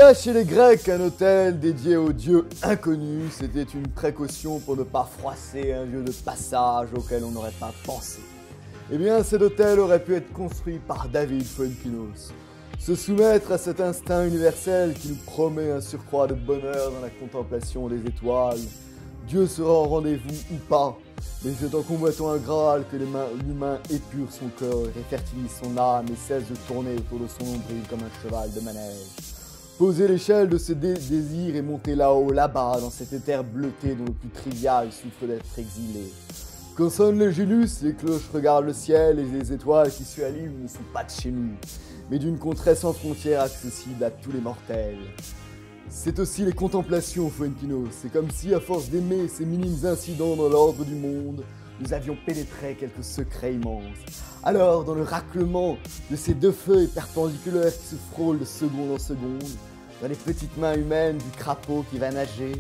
a chez les Grecs un hôtel dédié aux dieux inconnus. C'était une précaution pour ne pas froisser un lieu de passage auquel on n'aurait pas pensé. Eh bien, cet hôtel aurait pu être construit par David Fuenquinos. Se soumettre à cet instinct universel qui nous promet un surcroît de bonheur dans la contemplation des étoiles. Dieu sera au rendez-vous ou pas, mais c'est en combattant un Graal que l'humain épure son corps et fertilise son âme et cesse de tourner autour de son nombril comme un cheval de manège. Poser l'échelle de ses désirs et monter là-haut, là-bas, dans cet éther bleuté dont le plus trivial souffre d'être exilé. Quand sonne le Gélus, les cloches regardent le ciel et les étoiles qui s'y allument ne sont pas de chez nous, mais d'une contrée sans frontières accessible à tous les mortels. C'est aussi les contemplations, Fuenquinos. C'est comme si, à force d'aimer ces minimes incidents dans l'ordre du monde, nous avions pénétré quelques secrets immenses. Alors, dans le raclement de ces deux feuilles perpendiculaires qui se frôlent de seconde en seconde, dans les petites mains humaines du crapaud qui va nager,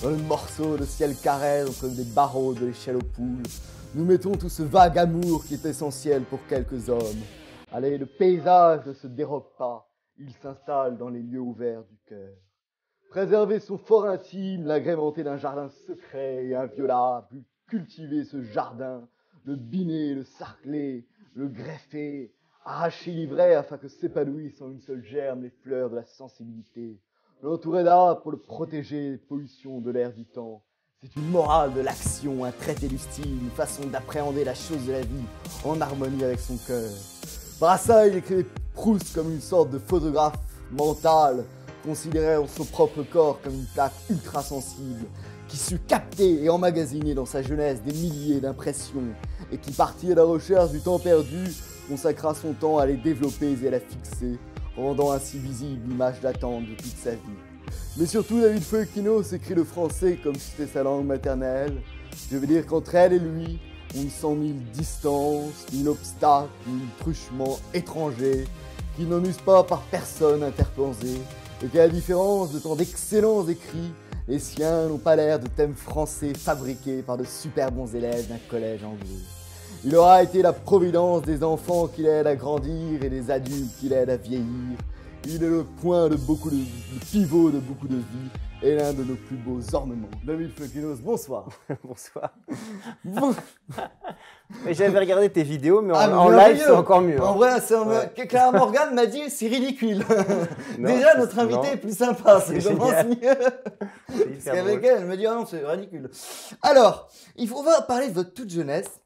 dans le morceau de ciel carré entre des barreaux de l'échelle aux poules, nous mettons tout ce vague amour qui est essentiel pour quelques hommes. Allez, le paysage ne se dérobe pas, il s'installe dans les lieux ouverts du cœur. Préserver son fort intime, l'agrémenter d'un jardin secret et inviolable, cultiver ce jardin, le biner, le sarcler, le greffer, arracher l'ivraie afin que s'épanouissent en une seule germe les fleurs de la sensibilité, l'entourer d'arbres pour le protéger des pollutions de l'air du temps. C'est une morale de l'action, un traité du style, une façon d'appréhender la chose de la vie en harmonie avec son cœur. Brassai, il écrivait Proust comme une sorte de photographe mental, considéré en son propre corps comme une plaque ultra sensible, qui sut capter et emmagasiner dans sa jeunesse des milliers d'impressions, et qui partit à la recherche du temps perdu, consacra son temps à les développer et à la fixer, rendant ainsi visible l'image d'attente de toute sa vie. Mais surtout, David Fuenquinos écrit le français comme si c'était sa langue maternelle. Je veux dire qu'entre elle et lui, on ne sent ni distance, ni obstacle, ni truchement étranger, qui n'en usent pas par personne interposée, et qu'à la différence de tant d'excellents écrits, les siens n'ont pas l'air de thèmes français fabriqués par de super bons élèves d'un collège anglais. Il aura été la providence des enfants qui l'aident à grandir et des adultes qui l'aident à vieillir. Il est le point de beaucoup de pivot de beaucoup de vies et l'un de nos plus beaux ornements. David Fuenquinos, bonsoir. Bonsoir. Bon. J'avais regardé tes vidéos, mais en live, c'est encore mieux. En vrai, Clara Morgan m'a dit c'est ridicule. Non, déjà, notre invité est plus sympa, ça C'est commence génial. mieux. Parce qu'avec elle me dit ah non, c'est ridicule. Alors, on va parler de votre toute jeunesse.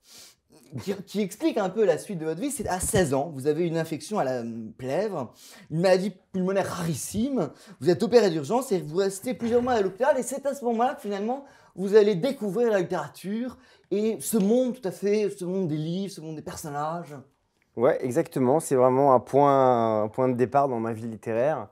Qui explique un peu la suite de votre vie. C'est à 16 ans, vous avez une infection à la plèvre, une maladie pulmonaire rarissime, vous êtes opéré d'urgence et vous restez plusieurs mois à l'hôpital et c'est à ce moment-là que finalement vous allez découvrir la littérature et ce monde tout à fait, ce monde des livres, ce monde des personnages. Ouais, exactement. C'est vraiment un point de départ dans ma vie littéraire,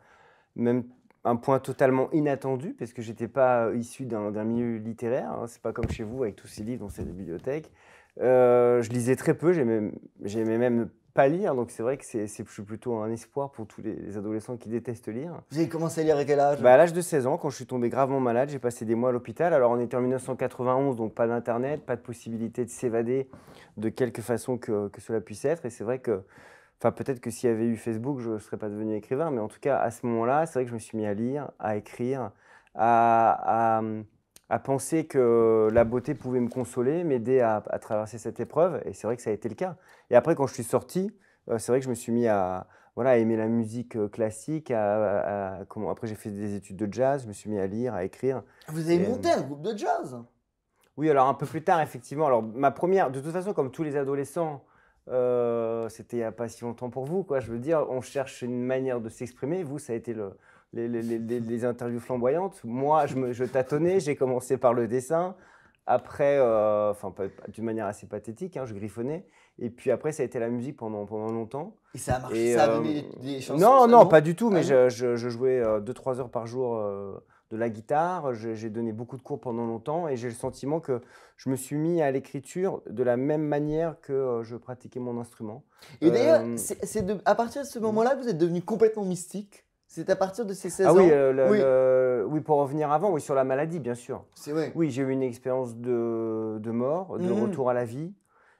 même un point totalement inattendu parce que j'étais pas issu d'un milieu littéraire. Hein. C'est pas comme chez vous avec tous ces livres dans cette bibliothèque. Je lisais très peu, j'aimais même pas lire, donc c'est vrai que je suis plutôt un espoir pour tous les adolescents qui détestent lire. Vous avez commencé à lire à quel âge? À l'âge de 16 ans, quand je suis tombé gravement malade, j'ai passé des mois à l'hôpital. Alors on était en 1991, donc pas d'internet, pas de possibilité de s'évader de quelque façon que cela puisse être. Et c'est vrai que, enfin peut-être que s'il y avait eu Facebook, je ne serais pas devenu écrivain, mais en tout cas à ce moment-là, c'est vrai que je me suis mis à lire, à écrire, à penser que la beauté pouvait me consoler, m'aider à traverser cette épreuve, et c'est vrai que ça a été le cas. Et après, quand je suis sorti, c'est vrai que je me suis mis à aimer la musique classique, après j'ai fait des études de jazz, je me suis mis à lire, à écrire. Vous avez monté un groupe de jazz? Oui, alors un peu plus tard, effectivement. Alors ma première, de toute façon, comme tous les adolescents, c'était il n'y a pas si longtemps pour vous, quoi. Je veux dire, on cherche une manière de s'exprimer. Vous, ça a été les interviews flamboyantes. Moi, je tâtonnais, j'ai commencé par le dessin. Après, d'une manière assez pathétique, hein, je griffonnais. Et puis après, ça a été la musique pendant longtemps. Et ça a marché, ça a donné des chansons? Non, non, pas du tout, mais je jouais 2-3 heures par jour de la guitare. J'ai donné beaucoup de cours pendant longtemps et j'ai le sentiment que je me suis mis à l'écriture de la même manière que je pratiquais mon instrument. Et d'ailleurs, c'est à partir de ce moment-là que vous êtes devenu complètement mystique? C'est à partir de ces 16 ans? Oui, pour revenir avant, oui, sur la maladie, bien sûr. C'est vrai. Oui, j'ai eu une expérience de mort, de retour à la vie.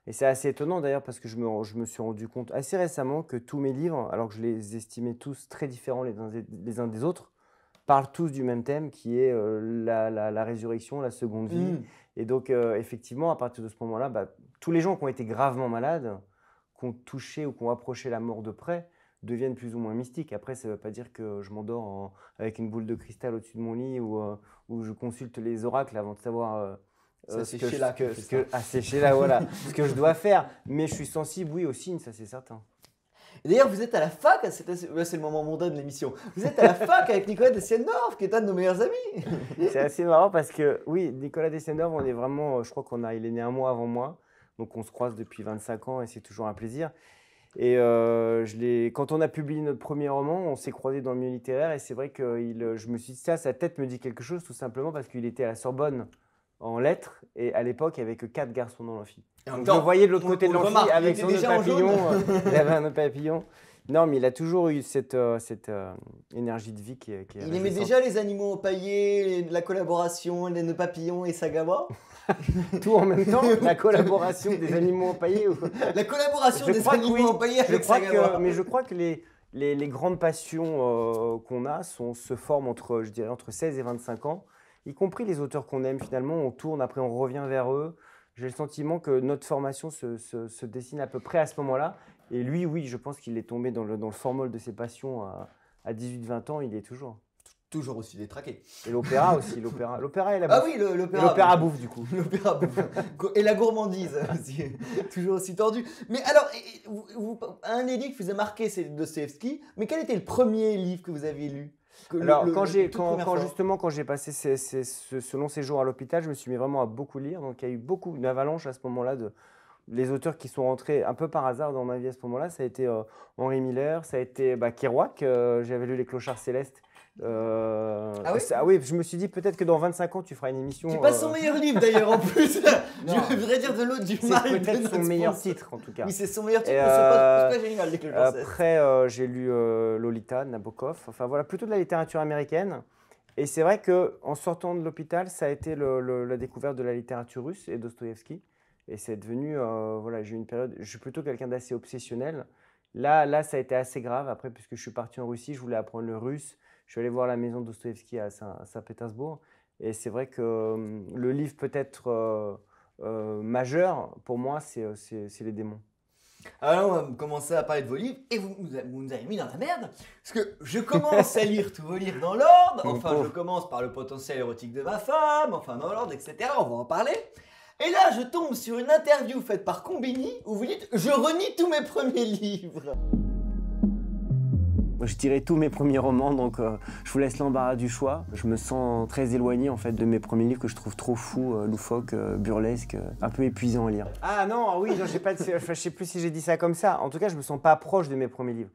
Et c'est assez étonnant d'ailleurs parce que je me suis rendu compte assez récemment que tous mes livres, alors que je les estimais tous très différents les uns des autres, parlent tous du même thème qui est la résurrection, la seconde vie. Et donc, effectivement, à partir de ce moment-là, tous les gens qui ont été gravement malades, qui ont touché ou qui ont approché la mort de près, deviennent plus ou moins mystiques. Après, ça ne veut pas dire que je m'endors avec une boule de cristal au-dessus de mon lit ou je consulte les oracles avant de savoir c'est Sheila qui fait ça. c'est Sheila, voilà, ce que je dois faire. Mais je suis sensible, oui, aux signes, ça c'est certain. D'ailleurs, vous êtes à la fac, c'est le moment mondain de l'émission. Vous êtes à la fac avec Nicolas Dessiendorf, qui est un de nos meilleurs amis. C'est assez marrant parce que, oui, Nicolas Dessiendorf, on est vraiment, je crois il est né un mois avant moi. Donc on se croise depuis 25 ans et c'est toujours un plaisir. Et quand on a publié notre premier roman, on s'est croisés dans le milieu littéraire et c'est vrai que je me suis dit, ça, sa tête me dit quelque chose tout simplement parce qu'il était à la Sorbonne en lettres et à l'époque, il n'y avait que 4 garçons dans l'amphi. Donc, je le voyais de l'autre côté de l'amphi avec son nœud papillon. Il avait un nœud papillon. Non, mais il a toujours eu cette énergie de vie qui est Il aimait déjà les animaux empaillés, la collaboration, les nœuds papillons et Sagawa. Tout en même temps, la collaboration des animaux empaillés. La collaboration des animaux empaillés avec Sagawa. Mais je crois que les grandes passions qu'on a se forment entre 16 et 25 ans, y compris les auteurs qu'on aime finalement. On tourne, après on revient vers eux. J'ai le sentiment que notre formation se dessine à peu près à ce moment-là. Et lui, oui, je pense qu'il est tombé dans le formol de ses passions à 18-20 ans, il y est toujours. Toujours aussi détraqué. Et l'opéra aussi, l'opéra et la bouffe. Ah oui, l'opéra. L'opéra bouffe du coup. L'opéra bouffe. Et la gourmandise aussi, toujours aussi tordue. Mais alors, un des livres qui vous a marqué, c'est Dostoïevski. Mais quel était le premier livre que vous avez lu? Alors, quand j'ai passé ce long séjour à l'hôpital, je me suis mis vraiment à beaucoup lire. Donc, il y a eu beaucoup d'avalanches à ce moment-là les auteurs qui sont rentrés un peu par hasard dans ma vie à ce moment-là. Ça a été Henri Miller, ça a été Kerouac. J'avais lu Les Clochards Célestes. Ah oui, oui, je me suis dit peut-être que dans 25 ans tu feras une émission. C'est pas son meilleur livre d'ailleurs en plus. Je voudrais dire de l'autre du mal. C'est peut-être son meilleur titre en tout cas. Oui, c'est son meilleur titre, mais c'est pas génial. Les Clochards Célestes. Après, j'ai lu Lolita, Nabokov. Enfin voilà, plutôt de la littérature américaine. Et c'est vrai qu'en sortant de l'hôpital, ça a été la découverte de la littérature russe et Dostoïevski. Et c'est devenu, j'ai eu une période, je suis plutôt quelqu'un d'assez obsessionnel. Là, ça a été assez grave. Après, puisque je suis parti en Russie, je voulais apprendre le russe. Je suis allé voir la maison de Dostoïevski à Saint-Pétersbourg. Et c'est vrai que le livre peut-être majeur, pour moi, c'est Les Démons. Alors, on va commencer à parler de vos livres et vous nous avez mis dans la merde. Parce que je commence à lire tous vos livres dans l'ordre. Enfin, je commence par Le potentiel érotique de ma femme, enfin dans l'ordre, etc. On va en parler. Et là, je tombe sur une interview faite par Combini où vous dites « Je renie tous mes premiers livres ». Je dirais tous mes premiers romans, donc je vous laisse l'embarras du choix. Je me sens très éloigné en fait de mes premiers livres que je trouve trop fous, loufoques, burlesques, un peu épuisants à lire. Ah non, oui, non, je sais plus si j'ai dit ça comme ça. En tout cas, je me sens pas proche de mes premiers livres.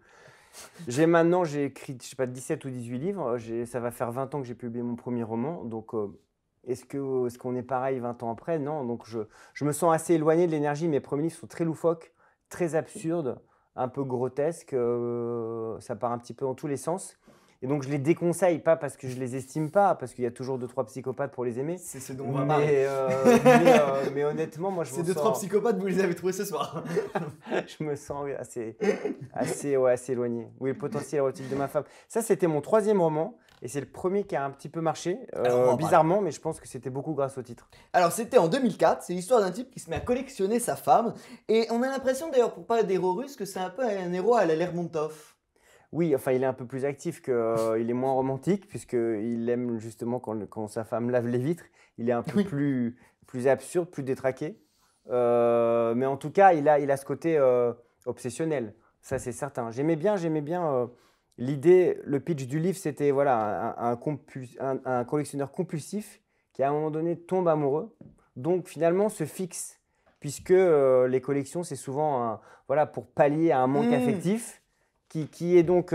Maintenant, j'ai écrit, je sais pas, 17 ou 18 livres. Ça va faire 20 ans que j'ai publié mon premier roman, donc est-ce qu'on est pareil 20 ans après? Non, donc je me sens assez éloigné de l'énergie. Mes premiers livres sont très loufoques, très absurdes, un peu grotesques, ça part un petit peu dans tous les sens. Et donc je les déconseille, pas parce que je les estime pas, parce qu'il y a toujours 2-3 psychopathes pour les aimer. C'est ce dont on va parler. Mais honnêtement, moi je me sens... Ces 2-3 psychopathes, vous les avez trouvés ce soir. Je me sens assez éloigné. Oui, Le potentiel érotique de ma femme. Ça, c'était mon 3e roman. Et c'est le premier qui a un petit peu marché, bizarrement, mais je pense que c'était beaucoup grâce au titre. Alors c'était en 2004, c'est l'histoire d'un type qui se met à collectionner sa femme. Et on a l'impression d'ailleurs, pour parler d'héros russes, que c'est un peu un héros à la Lermontov. Oui, enfin il est un peu plus actif, il est moins romantique, puisqu'il aime justement quand sa femme lave les vitres. Il est un peu plus absurde, plus détraqué. Mais en tout cas, il a ce côté obsessionnel, ça c'est certain. J'aimais bien l'idée, le pitch du livre, c'était un collectionneur compulsif qui à un moment donné tombe amoureux, donc finalement se fixe, puisque les collections c'est souvent pour pallier à un manque affectif qui est donc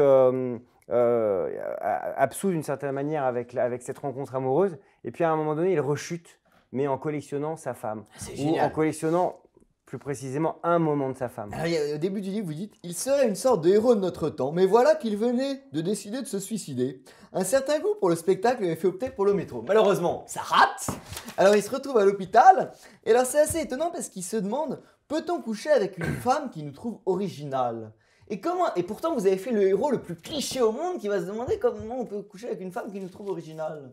absous d'une certaine manière avec cette rencontre amoureuse, et puis à un moment donné il rechute, mais en collectionnant sa femme, ou en collectionnant plus précisément un moment de sa femme. Alors, au début du livre, vous dites « Il serait une sorte de héros de notre temps, mais voilà qu'il venait de décider de se suicider. Un certain goût pour le spectacle lui avait fait opter pour le métro. Malheureusement, ça rate. Alors il se retrouve à l'hôpital. Et alors c'est assez étonnant parce qu'il se demande « Peut-on coucher avec une femme qui nous trouve originale ?» Et pourtant, vous avez fait le héros le plus cliché au monde qui va se demander comment on peut coucher avec une femme qui nous trouve originale.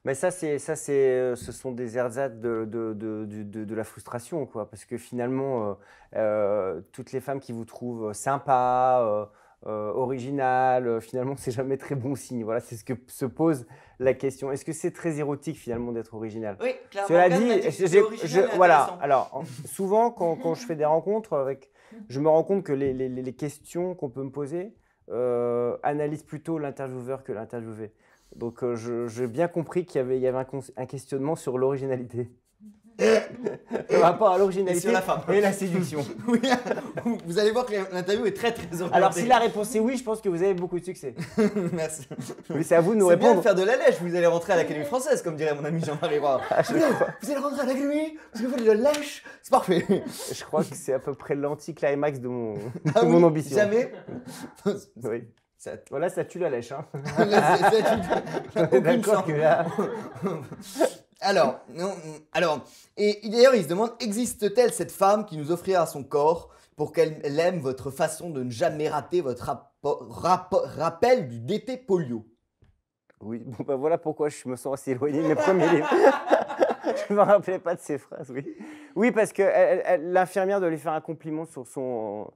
Mais ce sont des ersatz de la frustration, quoi. Parce que finalement, toutes les femmes qui vous trouvent sympa, original, finalement, c'est jamais très bon signe. Voilà, c'est ce que se pose la question. Est-ce que c'est très érotique finalement d'être original? Oui, clairement. Cela dit, voilà. Alors, souvent, quand je fais des rencontres je me rends compte que les questions qu'on peut me poser analysent plutôt l'intervieweur que l'interviewé. Donc, j'ai bien compris qu'il y avait un questionnement sur l'originalité. Par rapport à l'originalité et la séduction. Oui, vous allez voir que l'interview est très orientée. Alors, si la réponse est oui, je pense que vous avez beaucoup de succès. Merci. Oui, c'est à vous de nous répondre. C'est bien de faire de la lèche, vous allez rentrer à l'Académie française, comme dirait mon ami Jean-Marie Roy. Vous allez rentrer à l'Académie, parce que vous faites de la lèche, c'est parfait. Je crois que c'est à peu près l'anti-climax de mon ambition. Jamais. Oui. Voilà, ça tue la lèche. Hein. D'accord que là... Alors, et d'ailleurs, il se demande, existe-t-elle cette femme qui nous offrira son corps pour qu'elle aime votre façon de ne jamais rater votre rappel du DT polio? Oui, bon bah voilà pourquoi je me sens assez éloigné de mes premiers livres. Je ne me rappelais pas de ces phrases, oui. Oui, parce que l'infirmière doit lui faire un compliment sur son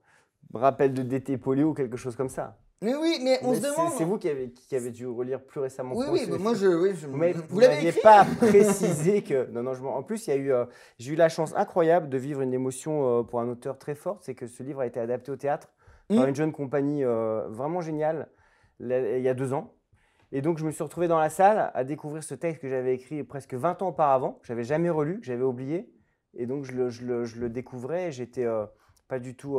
rappel de DT polio ou quelque chose comme ça. Mais oui, mais on se demande... C'est vous qui avez dû relire plus récemment. Oui, moi je... Vous n'aviez pas précisé que... Non, en plus, j'ai eu la chance incroyable de vivre une émotion pour un auteur très forte, c'est que ce livre a été adapté au théâtre par une jeune compagnie vraiment géniale il y a 2 ans. Et donc, je me suis retrouvé dans la salle à découvrir ce texte que j'avais écrit presque 20 ans auparavant, que je n'avais jamais relu, que j'avais oublié. Et donc, je le découvrais et j'étais... pas du tout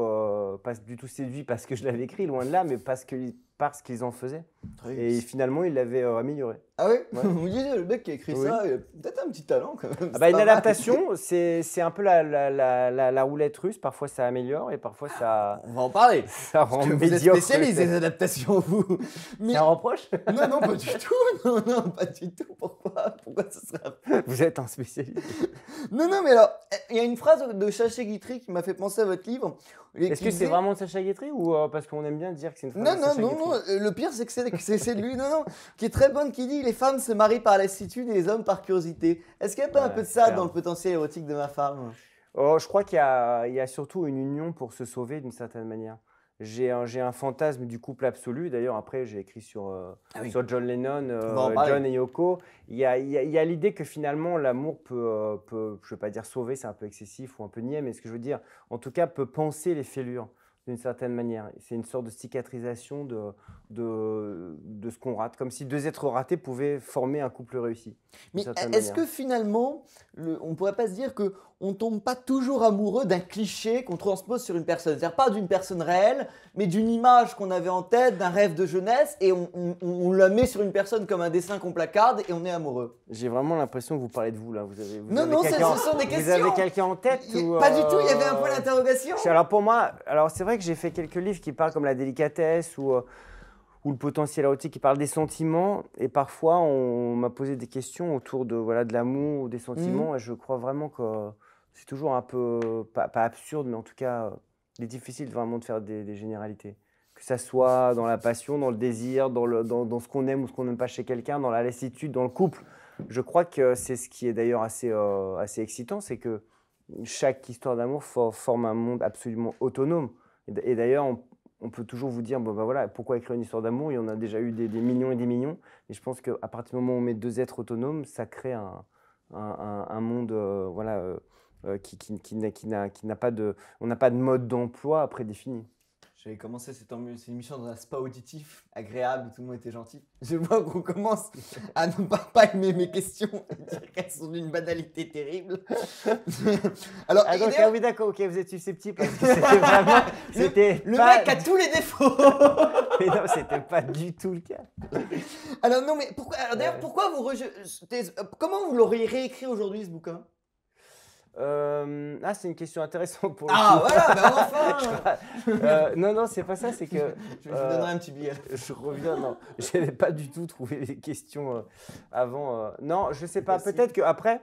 séduit parce que je l'avais écrit, loin de là, mais parce qu'ils en faisaient. Et finalement, ils l'avaient amélioré. Ah oui, ouais. Vous disiez, le mec qui a écrit ça, il a peut-être un petit talent quand même. Une adaptation, c'est un peu la roulette russe. Parfois, ça améliore et parfois, ça... On va en parler. Ça rend médiocre. Vous êtes spécialiste des adaptations, vous. Mais... C'est un reproche? Non, pas du tout. Non, pas du tout. Pourquoi ce serait... Vous êtes un spécialiste. Non, mais alors, il y a une phrase de Sacha Guitry qui m'a fait penser à votre livre. Est-ce que c'est vraiment de Sacha Guitry ou parce qu'on aime bien dire que c'est une phrase de Sacha Guitry? Non, le pire c'est que c'est de lui, qui est très bonne, qui dit « Les femmes se marient par lassitude et les hommes par curiosité ». Est-ce qu'il n'y a pas un peu de ça dans le potentiel érotique de ma femme? Je crois qu'il y a surtout une union pour se sauver d'une certaine manière. J'ai un fantasme du couple absolu. D'ailleurs, après, j'ai écrit sur John Lennon, John et Yoko. Il y a l'idée que finalement, l'amour peut, je ne veux pas dire sauver, c'est un peu excessif ou un peu niais, mais ce que je veux dire, en tout cas, peut panser les fêlures d'une certaine manière. C'est une sorte de cicatrisation de ce qu'on rate, comme si 2 êtres ratés pouvaient former un couple réussi. Mais est-ce que finalement, on ne pourrait pas se dire qu'on ne tombe pas toujours amoureux d'un cliché qu'on transpose sur une personne? C'est-à-dire pas d'une personne réelle, mais d'une image qu'on avait en tête, d'un rêve de jeunesse, et on la met sur une personne comme un dessin qu'on placarde et on est amoureux. J'ai vraiment l'impression que vous parlez de vous là. Non, ce sont des questions. Vous avez quelqu'un en tête Pas du tout, il y avait un point d'interrogation. Alors pour moi, c'est vrai que j'ai fait quelques livres qui parlent comme la délicatesse ou le potentiel érotique qui parle des sentiments, et parfois on m'a posé des questions autour de l'amour ou des sentiments, et je crois vraiment que c'est toujours un peu, pas absurde, mais en tout cas, il est difficile vraiment de faire des généralités. Que ça soit dans la passion, dans le désir, dans ce qu'on aime ou ce qu'on n'aime pas chez quelqu'un, dans la lassitude, dans le couple. Je crois que c'est ce qui est d'ailleurs assez excitant, c'est que chaque histoire d'amour forme un monde absolument autonome. Et d'ailleurs, on peut toujours vous dire, pourquoi écrire une histoire d'amour? Il y en a déjà eu des millions et des millions. Et je pense qu'à partir du moment où on met 2 êtres autonomes, ça crée un monde qui n'a pas de... On n'a pas de mode d'emploi prédéfini. J'avais commencé cette émission dans un spa auditif agréable où tout le monde était gentil. Je vois qu'on commence à ne pas aimer mes questions et dire qu'elles sont d'une banalité terrible. Alors, oui, d'accord, ok, vous êtes susceptible parce que c'était vraiment... Le mec a tous les défauts. Mais non, c'était pas du tout le cas. Alors non, mais pourquoi, d'ailleurs, pourquoi vous comment vous l'auriez réécrit aujourd'hui ce bouquin? C'est une question intéressante pour le coup. Voilà, enfin Non, c'est pas ça, c'est que... Je vous donnerai un petit billet. Je reviens, non, je n'avais pas du tout trouvé les questions avant. Non, je sais pas, peut-être qu'après,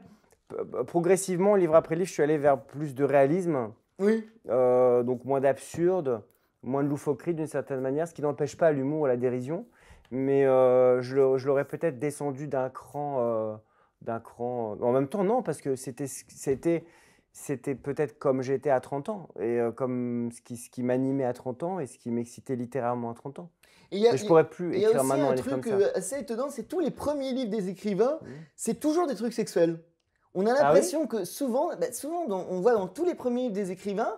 progressivement, livre après livre, je suis allé vers plus de réalisme. Oui. Donc moins d'absurde. moins de loufoquerie d'une certaine manière, ce qui n'empêche pas l'humour et la dérision. Mais je l'aurais peut-être descendu d'un cran. En même temps, non, parce que c'était peut-être comme j'étais à 30 ans, et comme ce qui m'animait à 30 ans et ce qui m'excitait littéralement à 30 ans. Et je pourrais plus Il y a écrire aussi maintenant un un livre comme truc ça. assez étonnant, c'est tous les premiers livres des écrivains, c'est toujours des trucs sexuels. On a Ah oui l'impression que souvent, on voit dans tous les premiers livres des écrivains,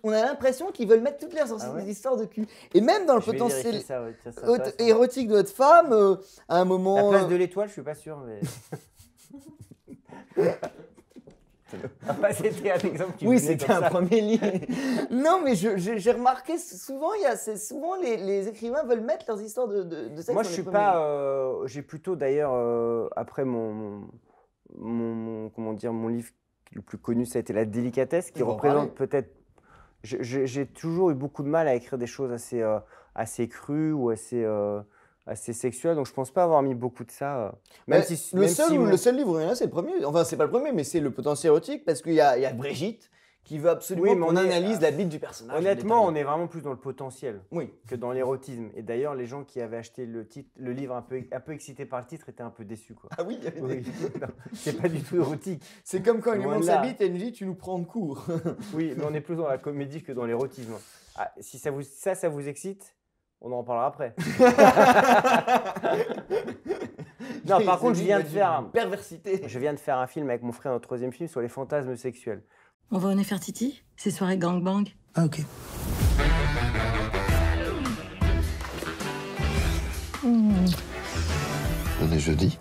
on a l'impression qu'ils veulent mettre toutes leurs histoires de cul. Et même dans le Je vais potentiel vérifier ça, ouais, tiens, c'est intéressant. érotique de votre femme, à un La moment. place de l'étoile, je suis pas sûr, mais. C'était un exemple qui Oui, venait c'était comme un ça. premier livre. Non, mais j'ai remarqué souvent, souvent les écrivains veulent mettre leurs histoires de sexe. Moi, dans je les suis premiers livres. pas. J'ai plutôt d'ailleurs, après comment dire, mon livre le plus connu, ça a été La Délicatesse, qui On va en représente parler. peut-être. J'ai toujours eu beaucoup de mal à écrire des choses assez crues ou assez sexuelles, donc je pense pas avoir mis beaucoup de ça. Même Mais si, le même seul, si le seul livre où il y en a, c'est le premier. Enfin, c'est pas le premier, mais c'est le potentiel érotique parce qu'il y a Brigitte qui veut absolument Oui, mais qu'on on est- analyse la bite du personnage. honnêtement, on est vraiment plus dans le potentiel Oui. que dans l'érotisme. Et d'ailleurs, les gens qui avaient acheté le livre un peu excités par le titre étaient un peu déçus, quoi. Ah oui, il y avait Oui. des- Non, c'est pas du tout érotique. c'est comme quand il lui Loin montre de sa là. bite et il nous dit tu nous prends de court. Oui, mais on est plus dans la comédie que dans l'érotisme. Ah, si ça vous excite, on en parlera après. Non, par contre, je viens de faire un film avec mon frère, notre troisième film, sur les fantasmes sexuels. On va au Nefertiti? C'est soirée gangbang. Ah, ok. On est jeudi.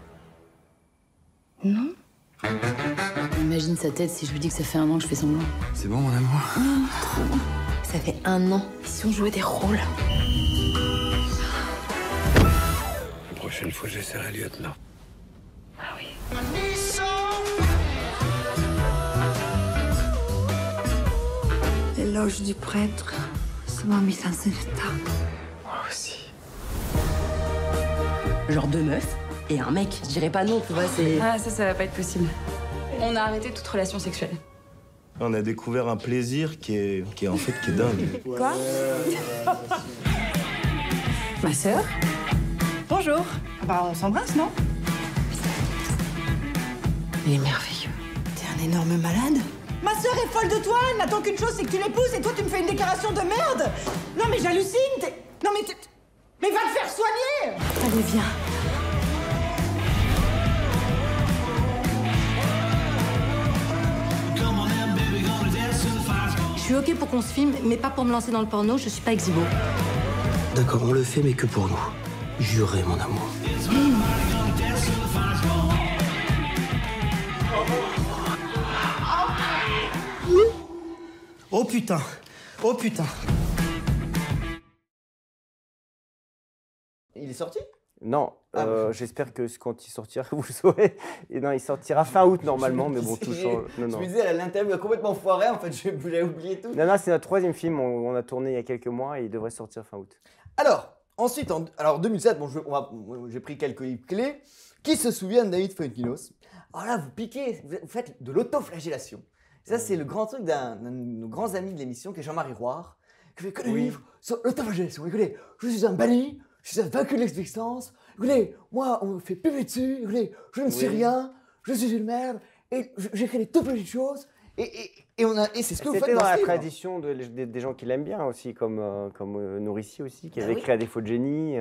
Non? Imagine sa tête si je lui dis que ça fait 1 an que je fais semblant. C'est bon, mon amour. Ça fait 1 an. Et si on jouait des rôles? La prochaine fois, j'essaierai lieutenant. L'éloge du prêtre, ça m'a mis dans un état. Moi aussi. Genre 2 meufs et un mec. Je dirais pas non, tu vois, c'est... Ah, ça va pas être possible. On a arrêté toute relation sexuelle. On a découvert un plaisir qui est dingue. Quoi? Ma sœur? Bonjour. Bah, on s'embrasse, non? Il est merveilleux. T'es un énorme malade. Ma sœur est folle de toi, elle n'attend qu'une chose, c'est que tu l'épouses et toi tu me fais une déclaration de merde. Non mais j'hallucine, non mais va te faire soigner. Allez, viens. Je suis ok pour qu'on se filme, mais pas pour me lancer dans le porno, je suis pas exhibo. D'accord, on le fait, mais que pour nous. Jurez, mon amour. Oh putain! Oh putain! Il est sorti? Non, Ah, bah. j'espère que quand il sortira, vous le saurez. Et non, il sortira fin août normalement, mais bon, tout change. Non, Je non. me disais, l'interview a complètement foiré, en fait, j'avais oublié tout. Non, c'est notre troisième film. On a tourné il y a quelques mois et il devrait sortir fin août. Alors, ensuite, alors 2007, bon, j'ai pris quelques livres clés. Qui se souvient de David Fuenkinos? Alors là, vous piquez, vous faites de l'autoflagellation. Ça, c'est le grand truc d'un de nos grands amis de l'émission, qui est Jean-Marie Roire, qui fait que des livres sur l'autoflagellation. Écoutez, je suis un banni, je suis un vaincu de l'existence. Écoutez, moi, on me fait piper dessus. Écoutez, je ne suis rien, je suis une merde, et j'écris des toutes petites choses. Et c'est ce que vous faites C'était dans dans ce la livre. tradition des gens qui l'aiment bien aussi, comme Nourrici aussi, qui Ah avait oui. écrit À défaut de génie.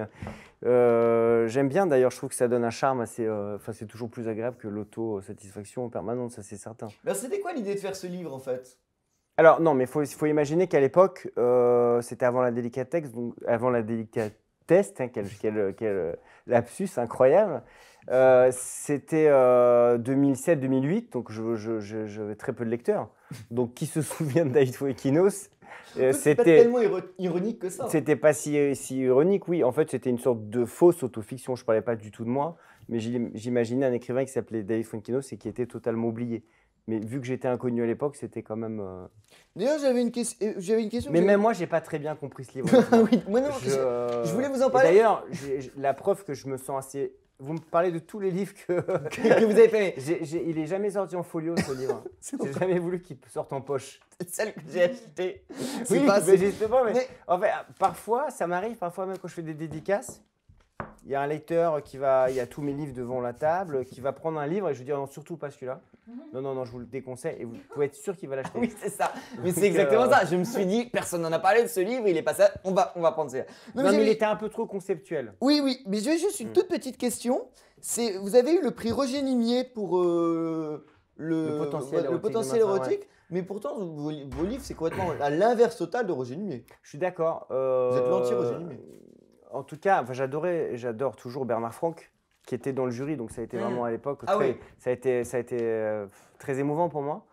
J'aime bien d'ailleurs, je trouve que ça donne un charme assez. Enfin, c'est toujours plus agréable que l'auto-satisfaction permanente, ça c'est certain. Alors, c'était quoi l'idée de faire ce livre, en fait? Alors non, mais il faut imaginer qu'à l'époque, c'était avant la délicatesse, donc avant la délicatesse, hein, quel lapsus incroyable. C'était 2007-2008, donc j'avais très peu de lecteurs. Donc qui se souvient de David Fuenkinos? C'est pas tellement ironique que ça. C'était pas si ironique, oui. En fait, c'était une sorte de fausse autofiction. Je parlais pas du tout de moi, mais j'imaginais un écrivain qui s'appelait David Fuenkinos et qui était totalement oublié. Mais vu que j'étais inconnu à l'époque, c'était quand même. D'ailleurs, j'avais une question. Mais même moi, j'ai pas très bien compris ce livre. Oui, moi non, je voulais vous en Et parler. d'ailleurs, la preuve que je me sens assez Vous me parlez de tous les livres que vous avez fait. Il est jamais sorti en folio, ce livre. J'ai jamais voulu qu'il sorte en poche. C'est celle que j'ai achetée. Oui, mais justement, mais en fait, parfois, ça m'arrive, parfois même quand je fais des dédicaces, il y a un lecteur il y a tous mes livres devant la table, qui va prendre un livre et je lui dis non, surtout pas celui-là. Non, je vous le déconseille et vous pouvez être sûr qu'il va l'acheter. Oui, c'est ça. Mais c'est exactement ça. Je me suis dit, personne n'en a parlé de ce livre, il est pas ça, on va prendre ça. Non, mais il était un peu trop conceptuel. Oui, mais j'ai juste une toute petite question. Vous avez eu le prix Roger Nimier pour le potentiel érotique, ouais. Mais pourtant, vos livres, c'est complètement à l'inverse total de Roger Nimier. Je suis d'accord. Vous êtes l'anti-Roger Nimier. En tout cas, j'adore toujours Bernard Franck, qui était dans le jury, donc ça a été vraiment à l'époque, ça a été très émouvant pour moi.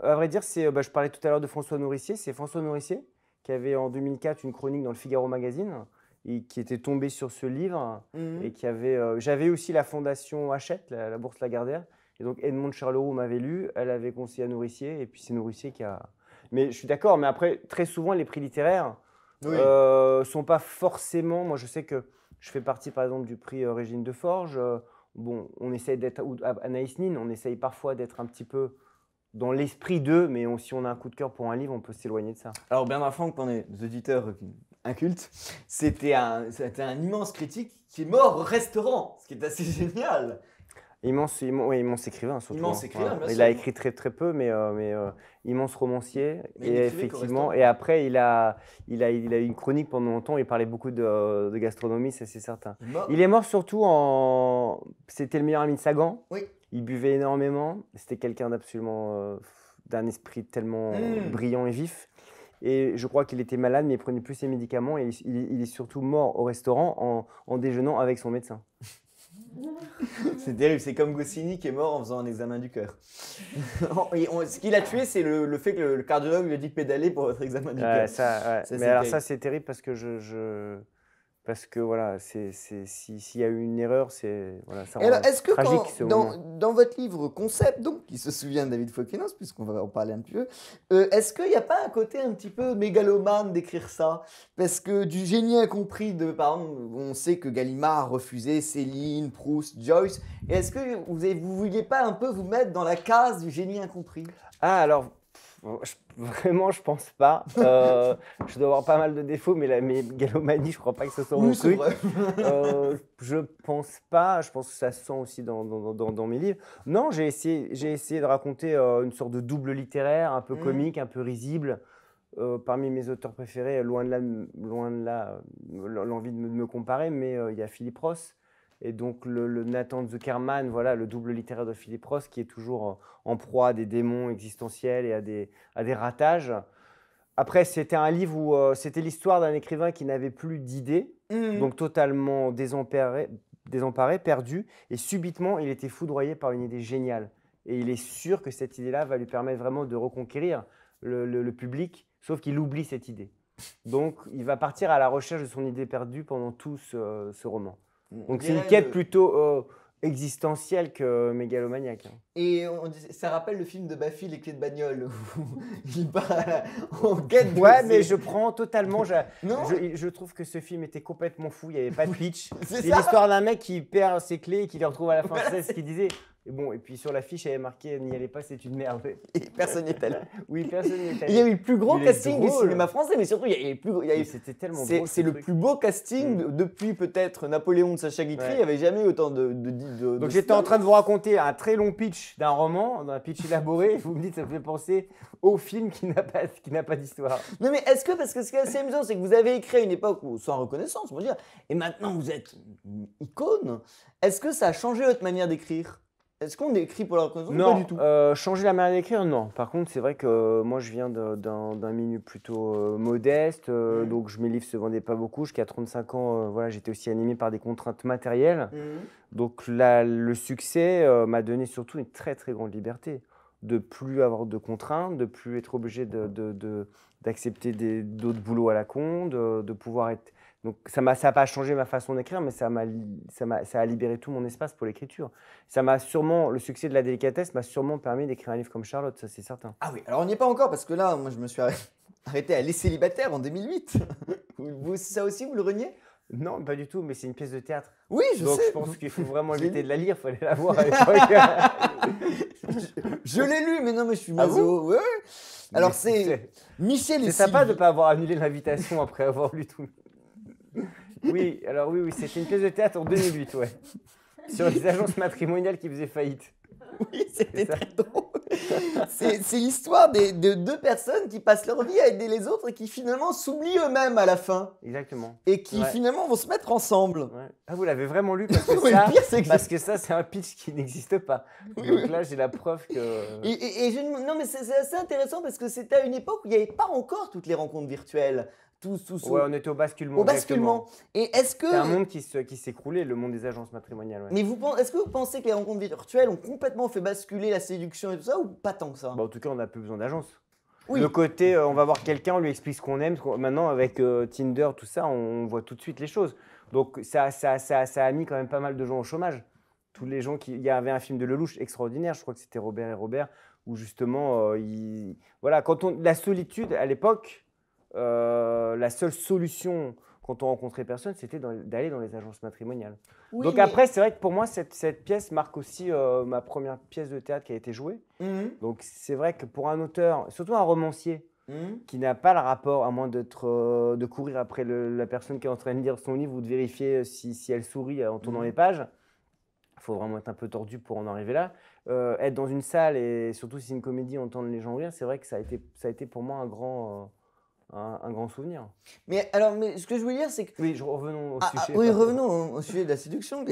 À vrai dire, je parlais tout à l'heure de François Nourricier, c'est François Nourricier qui avait en 2004 une chronique dans le Figaro Magazine, et qui était tombé sur ce livre, et qui avait... J'avais aussi la fondation Hachette, la Bourse Lagardère, et donc Edmond de Charleroux m'avait lu, elle avait conseillé à Nourricier, et puis c'est Nourricier qui a... Mais je suis d'accord, mais après, très souvent, les prix littéraires sont pas forcément... Moi, je sais que je fais partie, par exemple, du prix Régine Deforge. Bon, on essaye d'être... Ou Anaïs Nin, on essaye parfois d'être un petit peu dans l'esprit d'eux, mais si on a un coup de cœur pour un livre, on peut s'éloigner de ça. Alors, Bernard Franck, pour les auditeurs incultes, c'était un immense critique qui est mort au restaurant, ce qui est assez génial. Immense écrivain, surtout. Immense écrivain, bien sûr. Il a écrit très très peu, mais immense romancier. Mais et effectivement, et après, il a eu une chronique pendant longtemps, il parlait beaucoup de gastronomie, ça c'est certain. Il est mort surtout C'était le meilleur ami de Sagan. Oui. Il buvait énormément. C'était quelqu'un d'absolument... d'un esprit tellement brillant et vif. Et je crois qu'il était malade, mais il prenait plus ses médicaments. Et il est surtout mort au restaurant en déjeunant avec son médecin. C'est terrible, c'est comme Goscinny qui est mort en faisant un examen du cœur. Ce qui l'a tué, c'est le fait que le cardiologue lui a dit de pédaler pour votre examen du cœur. Mais alors ça, c'est terrible parce que parce que voilà, s'il y a eu une erreur, c'est ça rend tragique. Dans votre livre concept, donc qui se souvient de David Fokinos, puisqu'on va en parler un petit peu, est-ce qu'il n'y a pas un côté un petit peu mégalomane d'écrire ça? Parce que du génie incompris, par exemple, on sait que Gallimard a refusé Céline, Proust, Joyce. Et est-ce que vous ne vouliez pas un peu vous mettre dans la case du génie incompris? Ah alors. Vraiment, je pense pas. Je dois avoir pas mal de défauts, mais mégalomanie, je crois pas que ce soit mon truc. Je pense pas. Je pense que ça se sent aussi dans mes livres. Non, j'ai essayé de raconter une sorte de double littéraire, un peu comique, un peu risible. Parmi mes auteurs préférés, loin de là, l'envie de me comparer, mais il y a Philippe Ross. Et donc le Nathan Zuckerman, voilà, le double littéraire de Philippe Ross, qui est toujours en proie à des démons existentiels et à des ratages. Après, c'était un livre où c'était l'histoire d'un écrivain qui n'avait plus d'idées, donc totalement désemparé, perdu, et subitement, il était foudroyé par une idée géniale. Et il est sûr que cette idée-là va lui permettre vraiment de reconquérir le public, sauf qu'il oublie cette idée. Donc, il va partir à la recherche de son idée perdue pendant tout ce roman. Donc c'est une quête plutôt existentielle que mégalomaniaque. Et ça rappelle le film de Baffy, Les Clés de bagnole, où il part en quête de... Ouais, mais je prends totalement... Je trouve que ce film était complètement fou, il n'y avait pas de pitch. C'est l'histoire d'un mec qui perd ses clés et qui les retrouve à la fin. C'est ce qu'il disait. Et puis sur l'affiche, il y avait marqué « N'y allez pas, c'est une merde ». Et personne n'y est allé. Oui, personne n'y est allé. Il y a eu le plus gros casting du cinéma français, mais surtout, il y a eu le plus gros... C'était tellement beau. C'est le plus beau casting depuis peut-être Napoléon de Sacha Guitry. Il n'y avait jamais autant de Donc j'étais en train de vous raconter un très long pitch d'un roman, d'un pitch élaboré, et vous me dites ça me fait penser au film qui n'a pas d'histoire. Non mais est-ce que, parce que ce qui est assez amusant, c'est que vous avez écrit à une époque sans reconnaissance, on va dire, et maintenant vous êtes une icône. Est-ce que ça a changé votre manière d'écrire ? Est-ce qu'on écrit pour la reconnaissance ou pas du tout ? Changer la manière d'écrire, non. Par contre, c'est vrai que moi, je viens d'un milieu plutôt modeste, donc mes livres ne se vendaient pas beaucoup. Jusqu'à 35 ans, voilà, j'étais aussi animé par des contraintes matérielles. Donc le succès m'a donné surtout une très, très grande liberté. De plus avoir de contraintes, de plus être obligé d'accepter d'autres boulots à la con, de pouvoir être... Donc ça n'a pas changé ma façon d'écrire, mais ça a libéré tout mon espace pour l'écriture. Le succès de La Délicatesse m'a sûrement permis d'écrire un livre comme Charlotte, ça c'est certain. Ah oui, alors on n'y est pas encore, parce que là, moi je me suis arrêté à Les Célibataires en 2008. Ça aussi, vous le reniez ? Non, pas du tout, mais c'est une pièce de théâtre. Oui, je Donc sais. je pense qu'il faut vraiment éviter de la lire, il fallait la voir à l'époque. Je l'ai lu, mais non, mais je suis Ah maso. Ouais, ouais. Alors, Mais c'est Michel et C'est sympa de Sylvie. ne pas avoir annulé l'invitation après avoir lu tout. Oui, alors oui, c'était une pièce de théâtre en 2008, ouais. Sur les agences matrimoniales qui faisaient faillite. Oui, c'était C'est ça. très drôle. C'est l'histoire de deux personnes qui passent leur vie à aider les autres et qui finalement s'oublient eux-mêmes à la fin. Exactement. Et qui Ouais. finalement vont se mettre ensemble. Ouais. Ah, vous l'avez vraiment lu parce que Oui, ça, le pire, c'est que parce que ça, c'est un pitch qui n'existe pas. Oui, Donc oui. là, j'ai la preuve que. Non, mais c'est assez intéressant parce que c'était à une époque où il n'y avait pas encore toutes les rencontres virtuelles. Ouais, on était au basculement. au basculement. Et est-ce que. C'est un monde qui s'écroulait, le monde des agences matrimoniales. Ouais. Mais est-ce que vous pensez que les rencontres virtuelles ont complètement fait basculer la séduction et tout ça ou pas tant que ça? Bah, en tout cas, on n'a plus besoin d'agence. Oui. Le côté, on va voir quelqu'un, on lui explique ce qu'on aime. Maintenant, avec Tinder, tout ça, on voit tout de suite les choses. Donc, ça a mis quand même pas mal de gens au chômage. Tous les gens qui. Il y avait un film de Lelouch extraordinaire, je crois que c'était Robert et Robert, où justement, voilà, la solitude à l'époque, la seule solution quand on rencontrait personne, c'était d'aller dans les agences matrimoniales. Oui, Donc mais- après, c'est vrai que pour moi, cette pièce marque aussi ma première pièce de théâtre qui a été jouée. Mhm. Donc c'est vrai que pour un auteur, surtout un romancier, Mhm. qui n'a pas le rapport, à moins de courir après la personne qui est en train de lire son livre ou de vérifier si elle sourit en tournant les pages, il faut vraiment être un peu tordu pour en arriver là. Être dans une salle et surtout si c'est une comédie, entendre les gens rire, c'est vrai que ça a été pour moi un grand souvenir. Mais alors, ce que je voulais dire, c'est que. Oui, revenons au sujet. Oui, revenons au sujet de la séduction.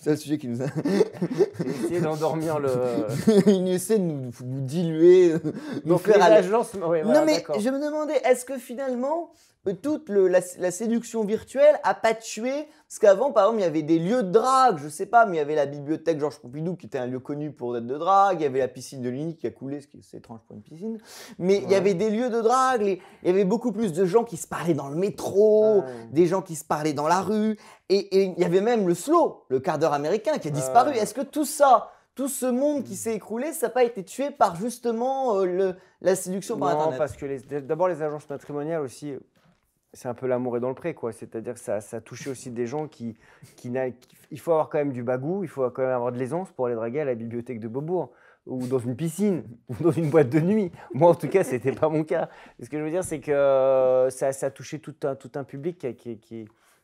C'est un sujet qui nous a. J'ai essayé d'endormir le. Il essaie de nous diluer, nous Donc faire les aller. agences. Ouais, voilà, Non, mais d'accord. je me demandais, est-ce que finalement, toute la séduction virtuelle a pas tué? Parce qu'avant, par exemple, il y avait des lieux de drague, je sais pas, mais il y avait la bibliothèque Georges Pompidou qui était un lieu connu pour être de drague, il y avait la piscine de Ligny qui a coulé, ce qui est étrange pour une piscine, mais il y avait des lieux de drague, il y avait beaucoup plus de gens qui se parlaient dans le métro, des gens qui se parlaient dans la rue, et il y avait même le slow, le quart d'heure américain qui a disparu. Est-ce que tout ça, tout ce monde qui s'est écroulé, ça n'a pas été tué par justement la séduction par Non, Internet? parce que d'abord les agences matrimoniales aussi, c'est un peu l'amour est dans le pré, quoi. C'est-à-dire que ça touchait aussi des gens il faut avoir quand même du bagou, il faut quand même avoir de l'aisance pour aller draguer à la bibliothèque de Beaubourg ou dans une piscine ou dans une boîte de nuit. Moi, en tout cas, c'était pas mon cas. Et ce que je veux dire, c'est que ça touchait tout un public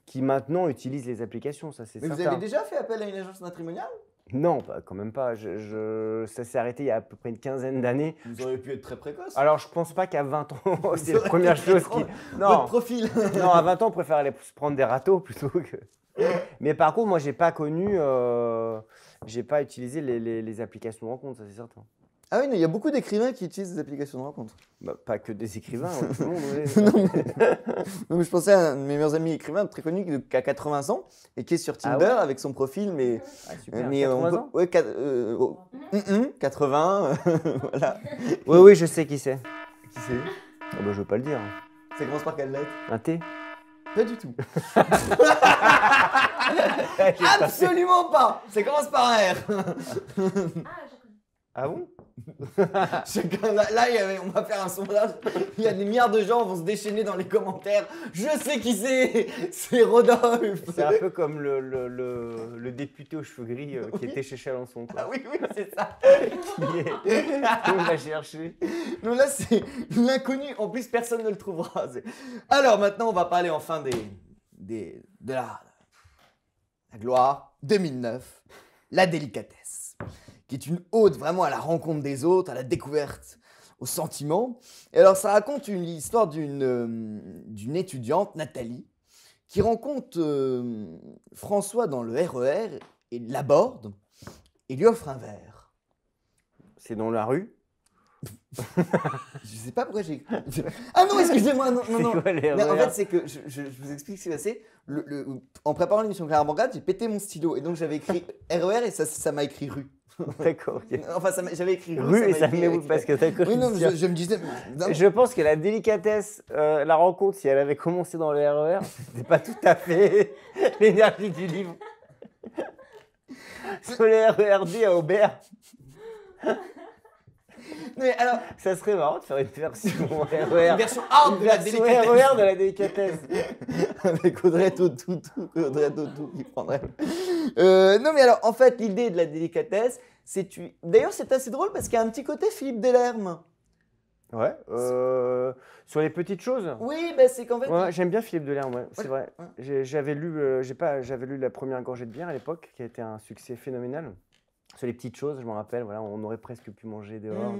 qui maintenant utilise les applications, ça c'est Mais certain. vous avez déjà fait appel à une agence matrimoniale? Non, bah, quand même pas. Ça s'est arrêté il y a à peu près une quinzaine d'années. Vous auriez pu être très précoce. Alors, je pense pas qu'à 20 ans, c'est Vous la première auriez pu chose prendre qui. votre profil. Non, à 20 ans, on préfère aller se prendre des râteaux plutôt que. Mais par contre, moi, j'ai pas connu. J'ai pas utilisé les applications de rencontre, ça c'est certain. Ah oui, il y a beaucoup d'écrivains qui utilisent des applications de rencontre. Bah, pas que des écrivains, ouais, tout le monde. Ouais. Non, mais je pensais à un de mes meilleurs amis écrivains très connu qui a 80 ans et qui est sur Tinder Ah ouais avec son profil, mais. Super, mais 80 ans ouais, 80, voilà. Oui, je sais qui c'est. Qui c'est? Ah bah, je veux pas le dire. Ça commence par quelle lettre? Un T? Pas du tout. Absolument pas. Ça commence par un R. Ah bon? Chacun, là, on va faire un sondage. Il y a des milliards de gens qui vont se déchaîner dans les commentaires. Je sais qui c'est. C'est Rodolphe. C'est un peu comme le député aux cheveux gris qui était chez Chalençon. Quoi. Ah oui, c'est ça. On l'a cherché. Non, là, c'est l'inconnu. En plus, personne ne le trouvera. Alors, maintenant, on va parler enfin de la gloire 2009, la délicatesse, qui est une ode vraiment à la rencontre des autres, à la découverte, au sentiment. Et alors, ça raconte l'histoire d'une étudiante, Nathalie, qui rencontre François dans le RER et l'aborde et lui offre un verre. C'est dans la rue? Je sais pas pourquoi j'ai. Ah non, excusez-moi, non. Quoi, les Mais en RER? fait, c'est que je vous explique ce qui s'est passé. En préparant l'émission Clara Morgane, j'ai pété mon stylo et donc j'avais écrit RER et ça m'a écrit rue. D'accord. Ok. Enfin, j'avais écrit Rue et m'a ça écrit- met où parce que d'accord. Oui, non, je me disais. non. Je pense que la délicatesse, la rencontre, si elle avait commencé dans le RER, c'était pas tout à fait l'énergie du livre. Sur le RERD à Aubert. Mais alors, Ça serait marrant de faire une version RER. une version hard Une de la version délicatesse. RER de la délicatesse. Avec Audrey Tautou qui prendrait. Non, mais alors, en fait, l'idée de la délicatesse, D'ailleurs, c'est assez drôle parce qu'il y a un petit côté Philippe Delerme. Ouais. Sur les petites choses. Oui, bah, c'est qu'en fait. Ouais, j'aime bien Philippe Delerme, ouais, c'est vrai. ouais. J'avais lu, j'avais lu La première gorgée de bière à l'époque, qui a été un succès phénoménal. Sur les petites choses, je m'en rappelle, voilà, on aurait presque pu manger dehors.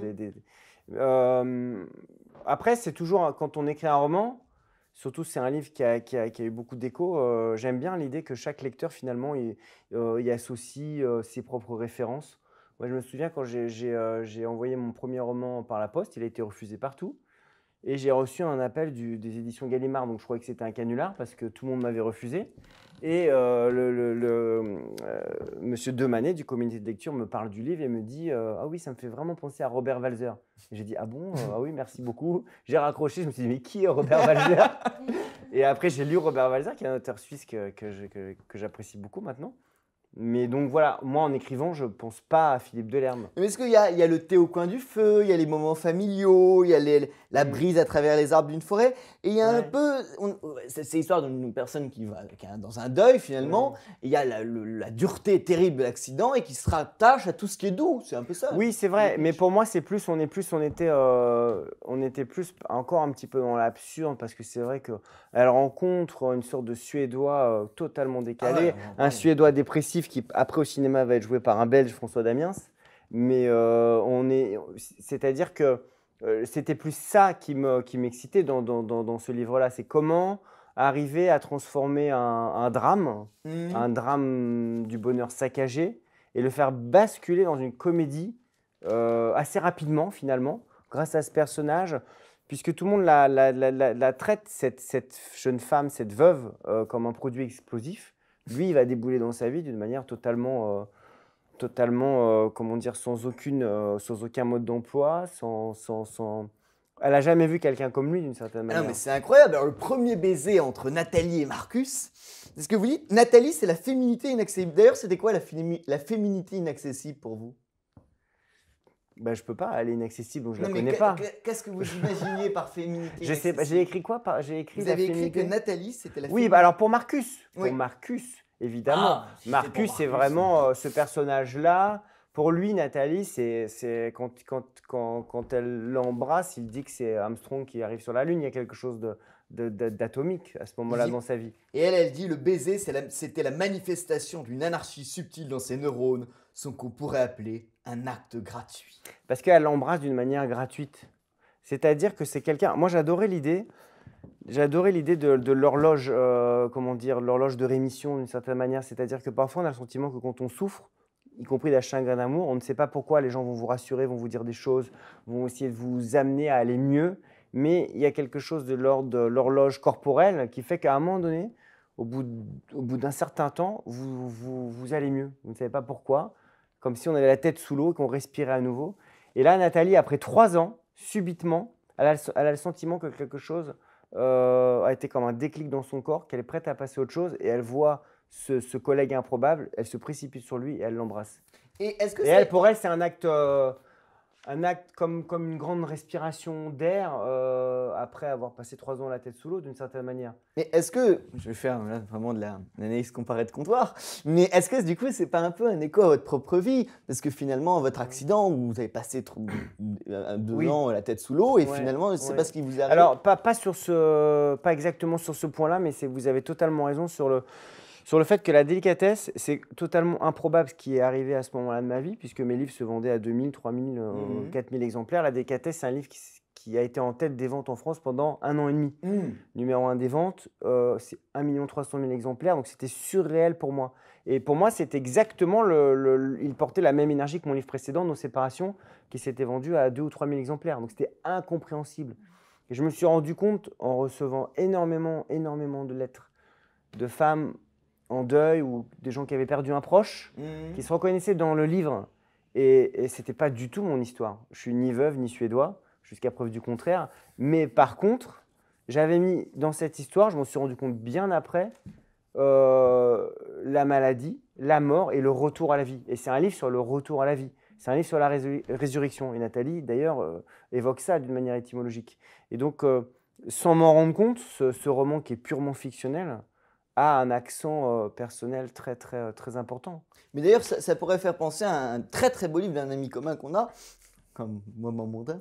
Après, c'est toujours, quand on écrit un roman, surtout c'est un livre qui a eu beaucoup d'écho, j'aime bien l'idée que chaque lecteur, finalement, il associe ses propres références. Moi, je me souviens quand j'ai envoyé mon premier roman par la poste, il a été refusé partout. Et j'ai reçu un appel des éditions Gallimard, donc je croyais que c'était un canular parce que tout le monde m'avait refusé. Et monsieur Demanet du comité de lecture me parle du livre et me dit ah oui, ça me fait vraiment penser à Robert Walser. Et j'ai dit ah bon, ah oui, merci beaucoup. J'ai raccroché, je me suis dit mais qui est Robert Walser? Et après j'ai lu Robert Walser, qui est un auteur suisse que j'apprécie beaucoup maintenant. Mais donc voilà, moi en écrivant, je pense pas à Philippe Delerme. Mais est-ce qu'il y a le thé au coin du feu, il y a les moments familiaux, il y a la brise à travers les arbres d'une forêt, et il y a un peu, c'est l'histoire d'une personne qui est dans un deuil finalement, et il y a la dureté terrible de l'accident et qui se rattache à tout ce qui est doux, c'est un peu ça. Oui, c'est vrai, mais pour moi c'est plus, on était plus encore un petit peu dans l'absurde parce que c'est vrai qu'elle rencontre une sorte de Suédois totalement décalé, un Suédois dépressif qui après au cinéma va être joué par un Belge, François Damiens, mais c'est-à-dire que c'était plus ça qui m'excitait dans ce livre-là, c'est comment arriver à transformer un drame du bonheur saccagé et le faire basculer dans une comédie assez rapidement finalement, grâce à ce personnage, puisque tout le monde la traite, cette jeune femme, cette veuve, comme un produit explosif. Lui, il va débouler dans sa vie d'une manière totalement, comment dire, sans aucun mode d'emploi, Elle n'a jamais vu quelqu'un comme lui, d'une certaine manière. Non, mais c'est incroyable. Alors, le premier baiser entre Nathalie et Marcus, c'est ce que vous dites. Nathalie, c'est la féminité inaccessible. D'ailleurs, c'était quoi la féminité inaccessible pour vous? Ben, je peux pas, elle est inaccessible, donc je la connais pas. Qu'est-ce que vous imaginiez par féminité? Je sais pas, j'ai écrit quoi? Vous avez écrit que Nathalie, c'était la féminité. Oui, bah alors pour Marcus. Pour Marcus, évidemment. Marcus, c'est vraiment ce personnage-là. Pour lui, Nathalie, c'est quand elle l'embrasse, il dit que c'est Armstrong qui arrive sur la Lune. Il y a quelque chose d'atomique à ce moment-là dans sa vie. Et elle dit le baiser, c'était la manifestation d'une anarchie subtile dans ses neurones, ce qu'on pourrait appeler un acte gratuit. Parce qu'elle l'embrasse d'une manière gratuite. C'est-à-dire que c'est quelqu'un... Moi, j'adorais l'idée de l'horloge, comment dire, l'horloge de rémission d'une certaine manière. C'est-à-dire que parfois, on a le sentiment que quand on souffre, y compris d'un chagrin d'amour, on ne sait pas pourquoi les gens vont vous rassurer, vont vous dire des choses, vont essayer de vous amener à aller mieux. Mais il y a quelque chose de l'ordre de l'horloge corporelle qui fait qu'à un moment donné, au bout d'un certain temps, vous allez mieux. Vous ne savez pas pourquoi, comme si on avait la tête sous l'eau et qu'on respirait à nouveau. Et là, Nathalie, après 3 ans, subitement, elle a le sentiment que quelque chose a été comme un déclic dans son corps, qu'elle est prête à passer à autre chose, et elle voit ce collègue improbable, elle se précipite sur lui et elle l'embrasse. Et pour elle, c'est un acte comme une grande respiration d'air après avoir passé 3 ans la tête sous l'eau, d'une certaine manière. Mais est-ce que, je vais faire là, vraiment de l'analyse comparée de comptoir, mais est-ce que du coup, c'est pas un peu un écho à votre propre vie? Parce que finalement, votre accident, vous avez passé 2 ans la tête sous l'eau et finalement, c'est pas ce qui vous arrive. Alors, pas exactement sur ce point-là, mais vous avez totalement raison sur le fait que la délicatesse, c'est totalement improbable ce qui est arrivé à ce moment-là de ma vie, puisque mes livres se vendaient à 2000, 3000, 4000 exemplaires. La délicatesse, c'est un livre qui a été en tête des ventes en France pendant 1 an et demi. Numéro 1 des ventes, c'est 1 300 000 exemplaires, donc c'était surréel pour moi. Et pour moi, c'est exactement, il portait la même énergie que mon livre précédent, Nos séparations, qui s'était vendu à 2 ou 3 000 exemplaires. Donc c'était incompréhensible. Et je me suis rendu compte, en recevant énormément de lettres de femmes en deuil ou des gens qui avaient perdu un proche, qui se reconnaissaient dans le livre. Et ce n'était pas du tout mon histoire. Je suis ni veuve ni suédois, jusqu'à preuve du contraire. Mais par contre, j'avais mis dans cette histoire, je m'en suis rendu compte bien après, la maladie, la mort et le retour à la vie. Et c'est un livre sur le retour à la vie. C'est un livre sur la résurrection. Et Nathalie, d'ailleurs, évoque ça d'une manière étymologique. Et donc, sans m'en rendre compte, ce roman qui est purement fictionnel a un accent personnel très, très, très important. Mais d'ailleurs, ça pourrait faire penser à un très très beau livre d'un ami commun qu'on a, comme Moment mondain,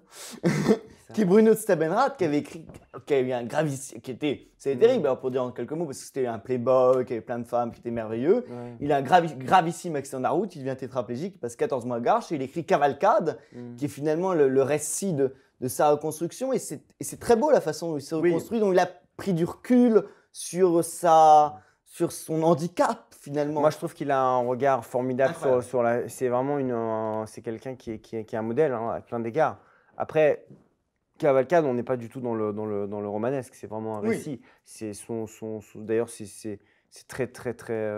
qui est Bruno de Stabenrath, qui avait écrit, qui a eu un gravissime, c'était terrible, alors pour dire en quelques mots, parce que c'était un playboy, qui avait plein de femmes, qui était merveilleux. Ouais. Il a un gravissime accident de la route, il devient tétraplégique, il passe 14 mois à Garches, et il écrit Cavalcade, qui est finalement le récit de sa reconstruction, et c'est très beau la façon dont il s'est reconstruit, donc il a pris du recul sur son handicap finalement. Moi je trouve qu'il a un regard formidable sur la... C'est vraiment c'est quelqu'un qui est un modèle hein, à plein d'égards. Après, Cavalcade, on n'est pas du tout dans le romanesque, c'est vraiment un récit. C'est d'ailleurs c'est très très très...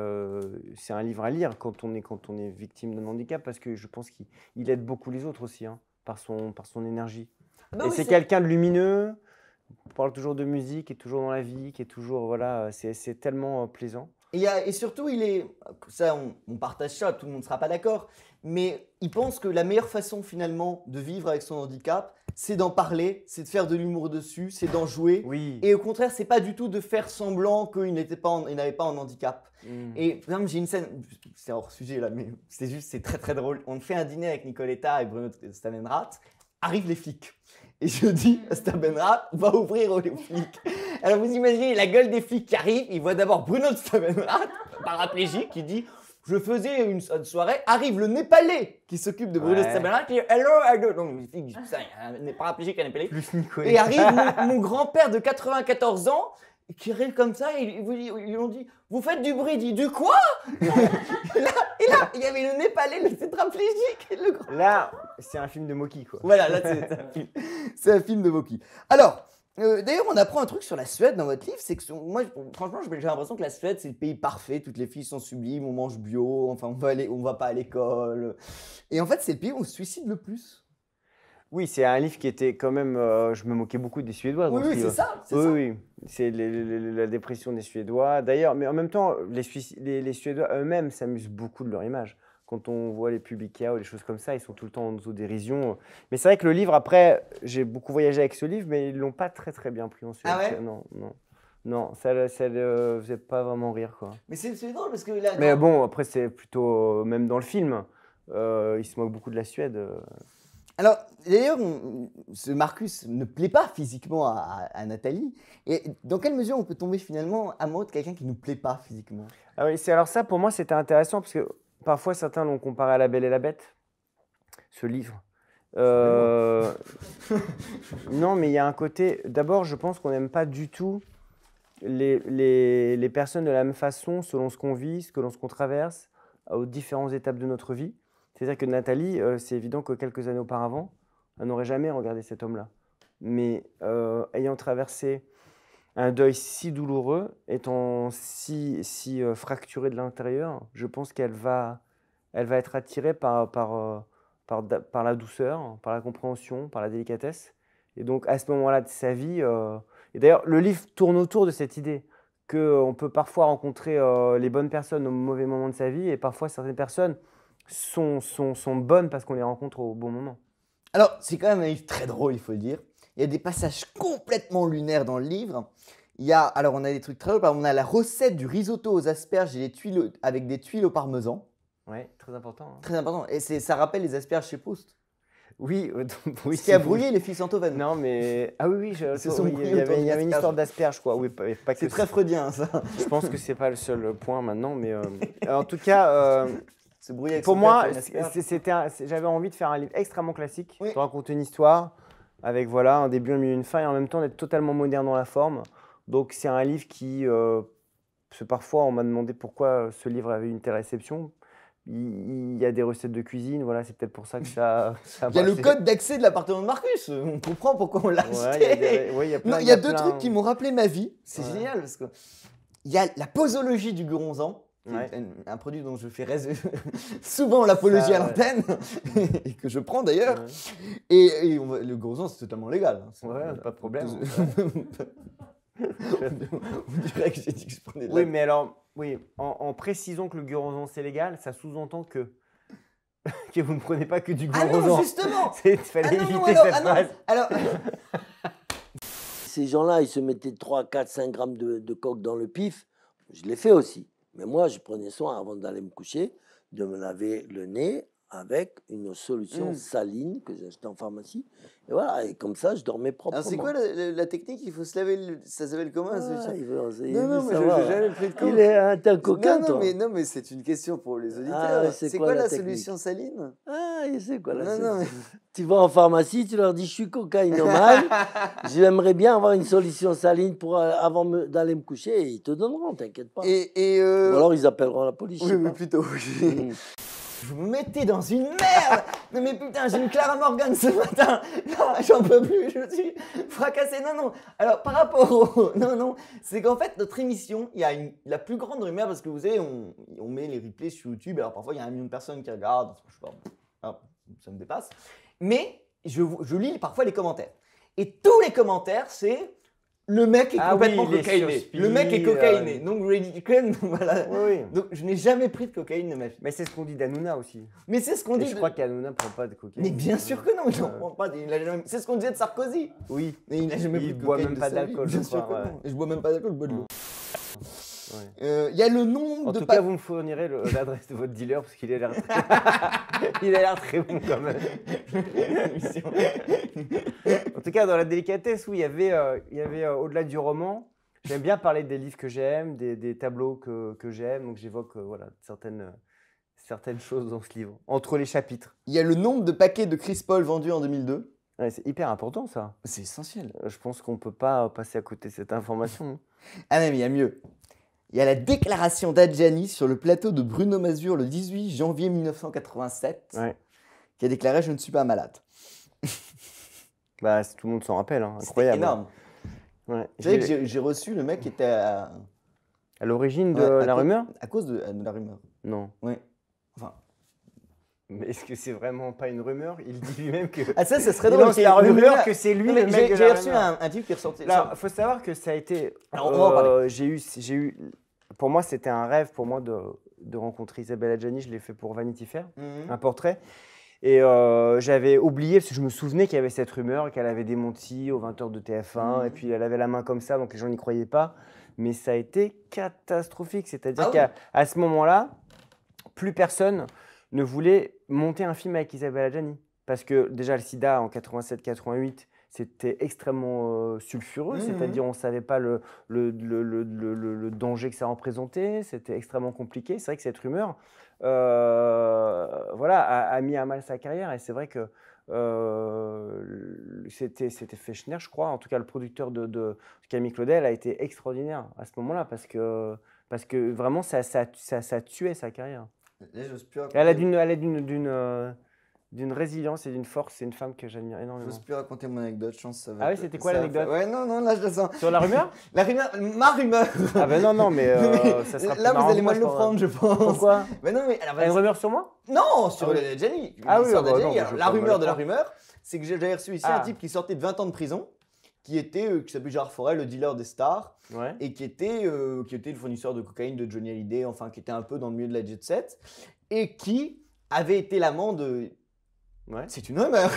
c'est un livre à lire quand on est victime d'un handicap parce que je pense qu'il aide beaucoup les autres aussi hein, par son énergie. Ah et c'est quelqu'un de lumineux. On parle toujours de musique, qui est toujours dans la vie, qui est toujours, voilà, c'est tellement plaisant. Et surtout, on partage ça, tout le monde ne sera pas d'accord, mais il pense que la meilleure façon finalement de vivre avec son handicap, c'est d'en parler, c'est de faire de l'humour dessus, c'est d'en jouer. Oui. Et au contraire, c'est pas du tout de faire semblant qu'il n'avait pas un handicap. Et par exemple, j'ai une scène, c'est hors sujet là, mais c'est très très drôle. On fait un dîner avec Nicoletta et Bruno Stabenrath, arrivent les flics. Et je dis à Stabenrath, va ouvrir aux flics. Alors vous imaginez la gueule des flics qui arrivent, ils voient d'abord Bruno de Stabenrath, paraplégique, qui dit « Je faisais une soirée », arrive le Népalais qui s'occupe de Bruno de Stabenrath, qui dit « Hello, hello ». Donc les flics disent « Putain, il y a un paraplégique, un Népalais ». Et arrive mon grand-père de 94 ans, qui arrive comme ça, et ils lui ont dit « Vous faites du bruit ». Il dit « Du quoi ?» Et là, il y avait le Népalais, le tétraplégique. Là, c'est un film de Mocky, quoi. Voilà, là, c'est un film de Mocky. Alors, d'ailleurs, on apprend un truc sur la Suède dans votre livre, c'est que moi, franchement, j'ai l'impression que la Suède, c'est le pays parfait, toutes les filles sont sublimes, on mange bio, enfin, on va pas à l'école. Et en fait, c'est le pays où on se suicide le plus. Oui, c'est un livre qui était quand même... je me moquais beaucoup des Suédois. Oui, c'est ça. Oui, c'est la dépression des Suédois. D'ailleurs, mais en même temps, les Suédois eux-mêmes s'amusent beaucoup de leur image. Quand on voit les pubs Ikea ou les choses comme ça, ils sont tout le temps en autodérision. Mais c'est vrai que le livre, après, j'ai beaucoup voyagé avec ce livre, mais ils ne l'ont pas très très bien pris en Suède. Ah ouais ? Non, ça ne faisait pas vraiment rire, quoi. Mais c'est drôle parce que là... Mais bon, après, c'est plutôt... même dans le film, ils se moquent beaucoup de la Suède. Alors, d'ailleurs, ce Marcus ne plaît pas physiquement à Nathalie. Et dans quelle mesure on peut tomber finalement amoureux de quelqu'un qui ne nous plaît pas physiquement ? Ah oui, alors ça, pour moi, c'était intéressant parce que parfois, certains l'ont comparé à La Belle et la Bête, ce livre. Non, mais il y a un côté... D'abord, je pense qu'on n'aime pas du tout les personnes de la même façon selon ce qu'on vit, ce qu'on traverse, aux différentes étapes de notre vie. C'est-à-dire que Nathalie, c'est évident que quelques années auparavant, elle n'aurait jamais regardé cet homme-là. Mais ayant traversé un deuil si douloureux, étant si fracturée de l'intérieur, je pense qu'elle va être attirée par la douceur, par la compréhension, par la délicatesse. Et donc, à ce moment-là de sa vie... et d'ailleurs, le livre tourne autour de cette idée qu'on peut parfois rencontrer les bonnes personnes au mauvais moment de sa vie, et parfois certaines personnes sont bonnes parce qu'on les rencontre au bon moment. Alors, c'est quand même un livre très drôle, il faut le dire. Il y a des passages complètement lunaires dans le livre. Alors, on a des trucs très drôles. On a la recette du risotto aux asperges et avec des tuiles au parmesan. Oui, très important. Hein. Très important. Et ça rappelle les asperges chez Proust. Oui, oui. Ce qui a brouillé les filles Saint-Oven. Non, mais... Ah oui, il y avait une histoire d'asperges, quoi. Oui, pas que c'est très freudien, ça. Je pense que c'est pas le seul point maintenant, mais... en tout cas... pour moi, j'avais envie de faire un livre extrêmement classique, de raconter une histoire avec voilà, un début, un milieu, une fin, et en même temps d'être totalement moderne dans la forme. Donc c'est un livre qui, parfois on m'a demandé pourquoi ce livre avait une telle réception. Il y a des recettes de cuisine, voilà, c'est peut-être pour ça que ça il y a le code d'accès de l'appartement de Marcus, on comprend pourquoi on l'a acheté. Il y a deux trucs qui m'ont rappelé ma vie, c'est génial, parce que il y a la posologie du Guronzan. Un produit dont je fais souvent l'apologie à l'antenne, et que je prends d'ailleurs. Et le Guronzan, c'est totalement légal. Ouais, pas de problème. On dirait que j'ai dit que je prenais de Oui, mais alors, en précisant que le Guronzan, c'est légal, ça sous-entend que que vous ne prenez pas que du Ah non, glucosan. justement. Il fallait Ah non, éviter alors, cette ah non. phrase. Alors, Ces gens-là, ils se mettaient 3, 4, 5 grammes de coke dans le pif. Je l'ai fait aussi. Mais moi, je prenais soin, avant d'aller me coucher, de me laver le nez avec une solution saline que j'ai achetée en pharmacie. Et voilà, et comme ça, je dormais proprement. alors c'est quoi la technique? Il faut se laver ça s'appelle comment la solution? Non, mais j'ai jamais pris de coke. T'es un coquin, toi. Non, mais c'est une question pour les auditeurs. Ah, c'est quoi la technique solution saline? Ah, je sais quoi la Non, solution. non, mais- Tu vas en pharmacie, tu leur dis je suis cocaïnomane, j'aimerais bien avoir une solution saline pour avant d'aller me coucher, et ils te donneront, t'inquiète pas. Ou alors ils appelleront la police. Oui, mais plutôt. Vous me mettez dans une merde. Non mais putain, j'ai une Clara Morgan ce matin. Non, j'en peux plus, je suis fracassé. Non. Alors par rapport au... Non, c'est qu'en fait, notre émission, il y a la plus grande rumeur, parce que vous savez, on met les replays sur YouTube, alors parfois il y a 1 million de personnes qui regardent, je sais pas, ça me dépasse. Mais je lis parfois les commentaires. Et tous les commentaires, c'est... Le mec est complètement cocaïné. Le mec est cocaïné. Donc, voilà. Oui. Donc, je n'ai jamais pris de cocaïne de ma vie. Mais c'est ce qu'on dit d'Hanouna aussi. Mais c'est ce qu'on Et dit. je crois qu'Hanouna ne prend pas de cocaïne. Mais bien sûr que non, il n'en prend pas. C'est ce qu'on disait de Sarkozy. Oui. Mais il n'a jamais pris Il de boit cocaïne même pas de sa vie. d'alcool, Bien je sûr crois, que ouais. non. Et je bois même pas d'alcool, je bois de l'eau. Ouais. Il y a le nombre En de tout cas, vous me fournirez l'adresse de votre dealer parce qu'il a l'air il a l'air très bon quand même. En tout cas, dans la délicatesse, où il y avait au-delà du roman, j'aime bien parler des livres que j'aime, des tableaux que j'aime, donc j'évoque voilà, certaines choses dans ce livre, entre les chapitres. Il y a le nombre de paquets de Chris Paul vendus en 2002. Ouais, c'est hyper important ça. C'est essentiel. Je pense qu'on ne peut pas passer à côté de cette information. Ah mais il y a mieux. Il y a la déclaration d'Adjani sur le plateau de Bruno Mazur le 18 janvier 1987, qui a déclaré « Je ne suis pas malade ». Bah, tout le monde s'en rappelle, hein. Incroyable. C'était énorme. Ouais. Vous savez que j'ai reçu le mec qui était à l'origine de la rumeur? À cause de la rumeur. Non. Oui. Enfin. Mais est-ce que c'est vraiment pas une rumeur? Il dit lui-même que. Ah, ça serait il drôle. lance la rumeur que c'est lui le mec de la rumeur. J'ai reçu un type qui est ressorti. Alors, il faut savoir que ça a été. Alors, on va en parler. J'ai eu. Pour moi, c'était un rêve pour moi de rencontrer Isabelle Adjani. Je l'ai fait pour Vanity Fair, un portrait. Et j'avais oublié, parce que je me souvenais qu'il y avait cette rumeur, qu'elle avait démenti aux 20h de TF1, et puis elle avait la main comme ça, donc les gens n'y croyaient pas. Mais ça a été catastrophique. C'est-à-dire qu'à ce moment-là, plus personne ne voulait monter un film avec Isabelle Adjani. Parce que déjà, le sida en 87-88, c'était extrêmement sulfureux, c'est-à-dire on ne savait pas le danger que ça représentait, c'était extrêmement compliqué. C'est vrai que cette rumeur a mis à mal sa carrière, et c'est vrai que c'était Fechner, je crois, en tout cas le producteur de Camille Claudel a été extraordinaire à ce moment-là, parce que vraiment ça tuait sa carrière. Elle a d'une résilience et d'une force. C'est une femme que j'admire énormément. Je n'ose plus raconter mon anecdote, je pense que ça va. Ah oui, c'était quoi l'anecdote? Ouais, non, là je la sens. Sur la rumeur? La rumeur, ma rumeur. Ah ben non, mais ça sera plus là, marrant vous allez moi, mal le prendre, je pense. Pourquoi? Mais non, mais alors, une rumeur sur moi? Non, sur Adjani. Ah oui, la rumeur de la rumeur, c'est que j'avais reçu ici un type qui sortait de 20 ans de prison, qui s'appelait Gérard Forel, le dealer des stars, et qui était le fournisseur de cocaïne de Johnny Hallyday, enfin qui était un peu dans le milieu de la jet set, et qui avait été l'amant de... C'est une rumeur.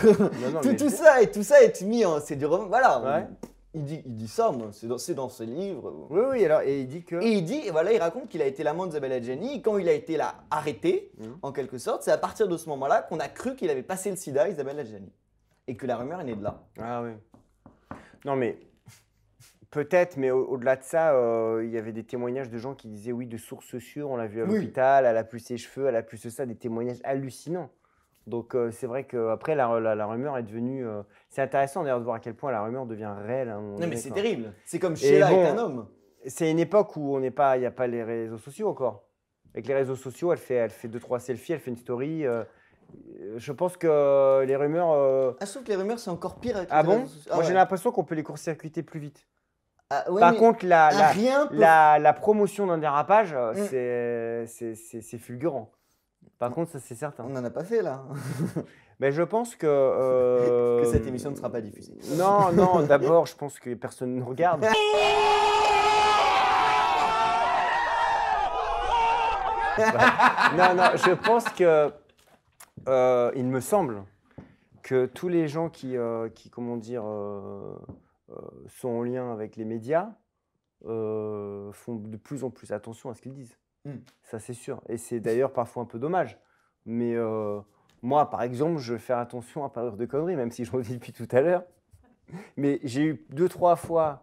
tout ça est mis en... C'est du roman. Voilà. Il dit ça, moi. C'est dans ses livres. Oui, alors, et il dit que... Et il raconte qu'il a été l'amant d'Isabelle Adjani. Et quand il a été là, arrêté, en quelque sorte, c'est à partir de ce moment-là qu'on a cru qu'il avait passé le sida à Isabelle Adjani. Et que la rumeur est née de là. Ah oui. Non, mais... Peut-être, mais au-delà de ça, il y avait des témoignages de gens qui disaient oui, de sources sûres, on l'a vu à l'hôpital, elle a plus ses cheveux, elle a plus ça, des témoignages hallucinants. Donc c'est vrai qu'après, la rumeur est devenue... c'est intéressant d'ailleurs de voir à quel point la rumeur devient réelle. Non mais c'est terrible. C'est comme Sheila est un homme. C'est une époque où il n'y a pas les réseaux sociaux encore. Avec les réseaux sociaux, elle fait 2-3 selfies, elle fait une story. Je pense que les rumeurs... je trouve que les rumeurs c'est encore pire avec les réseaux sociaux. Moi j'ai l'impression qu'on peut les court-circuiter plus vite. Par contre, la promotion d'un dérapage, c'est fulgurant. Par contre, ça c'est certain. On n'en a pas fait là. Mais je pense que... que cette émission ne sera pas diffusée. Non, d'abord, je pense que personne ne nous regarde. Non, je pense que il me semble que tous les gens qui comment dire, sont en lien avec les médias font de plus en plus attention à ce qu'ils disent. Ça, c'est sûr. Et c'est d'ailleurs parfois un peu dommage. Mais moi, par exemple, je vais faire attention à pas dire de conneries, même si je le dis depuis tout à l'heure. Mais j'ai eu 2-3 fois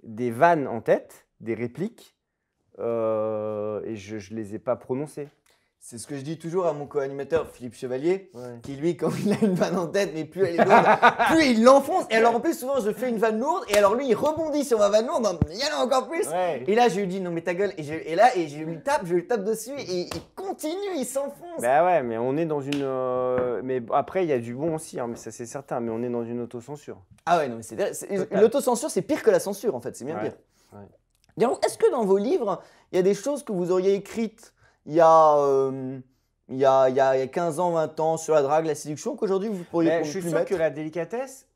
des vannes en tête, des répliques, et je ne les ai pas prononcées. C'est ce que je dis toujours à mon co-animateur Philippe Chevalier, qui lui, quand il a une vanne en tête, mais plus elle est lourde, plus il l'enfonce. Et alors en plus, souvent, je fais une vanne lourde, et alors lui, il rebondit sur ma vanne lourde, il y en a encore plus. Et là, je lui dis, non mais ta gueule, et je lui tape dessus, et il continue, il s'enfonce. Bah ouais, mais on est dans une... mais après, il y a du bon aussi, hein, mais ça c'est certain, mais on est dans une autocensure. Ah ouais, non mais l'autocensure, c'est pire que la censure, en fait, c'est bien pire. Est-ce que dans vos livres, il y a des choses que vous auriez écrites il y a 15 ans, 20 ans sur la drague, la séduction, qu'aujourd'hui vous pourriez plus mettre? Je suis sûr que la délicatesse,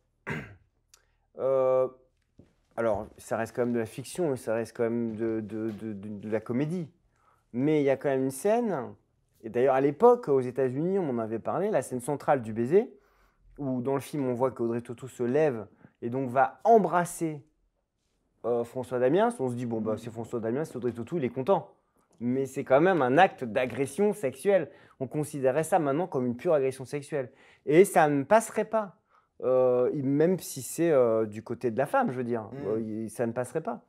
alors ça reste quand même de la fiction, ça reste quand même de la comédie. Mais il y a quand même une scène, et d'ailleurs à l'époque, aux États-Unis, on m'en avait parlé, la scène centrale du baiser, où dans le film on voit qu'Audrey Tautou se lève et donc va embrasser François Damiens. On se dit, bon, bah, c'est François Damiens, c'est Audrey Tautou, il est content. Mais c'est quand même un acte d'agression sexuelle. On considérait ça maintenant comme une pure agression sexuelle. Et ça ne passerait pas, même si c'est du côté de la femme, je veux dire. Ça ne passerait pas.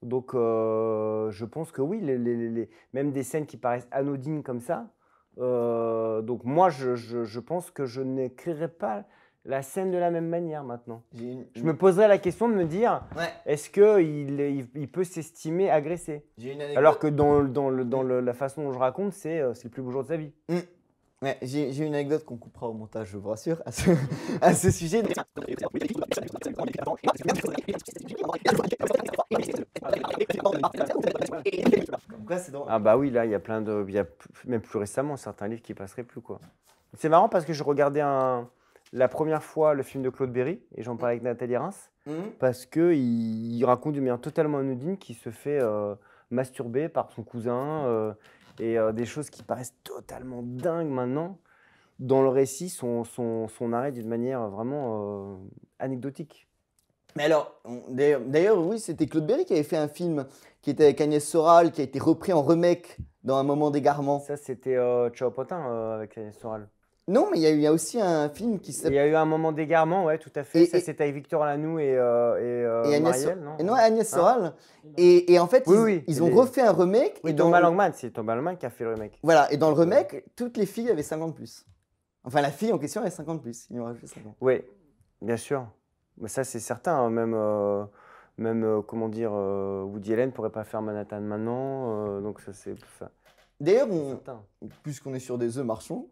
Donc, je pense que oui, même des scènes qui paraissent anodines comme ça. Donc, moi, je pense que je n'écrirai pas la scène de la même manière maintenant. Je me poserais la question de me dire, est-ce qu'il peut s'estimer agressé? Alors que dans la façon dont je raconte, c'est le plus beau jour de sa vie. Ouais, j'ai une anecdote qu'on coupera au montage, je vous rassure, à ce sujet. Ah bah oui, là, il y a plein de... même plus récemment, certains livres qui passeraient plus, quoi. C'est marrant parce que je regardais la première fois le film de Claude Berry, et j'en parlais avec Nathalie Reims, parce qu'il raconte d'une manière totalement anodine qu'il se fait masturber par son cousin, et des choses qui paraissent totalement dingues maintenant. Dans le récit, son arrêt d'une manière vraiment anecdotique. Mais alors, d'ailleurs, oui, c'était Claude Berry qui avait fait un film qui était avec Agnès Soral, qui a été repris en remake dans Un moment d'égarement. Ça, c'était Ciao Potin avec Agnès Soral. Non, mais il y a aussi un film qui s'appelle... Il y a eu Un moment d'égarement, ouais, tout à fait. Ça, c'était avec Victor Lanoux et Marielle, non? Non, Agnès Soral. Et en fait, ils ont refait un remake. Oui, Thomas Langman, c'est Thomas Langman qui a fait le remake. Voilà, et dans le remake, toutes les filles avaient 50+. Enfin, la fille en question avait 50+. Ils ont rajouté 50. Oui, bien sûr. Mais ça, c'est certain. Hein. Même comment dire, Woody Allen ne pourrait pas faire Manhattan maintenant. Donc, ça, c'est... D'ailleurs, puisqu'on est sur des œufs, marchons.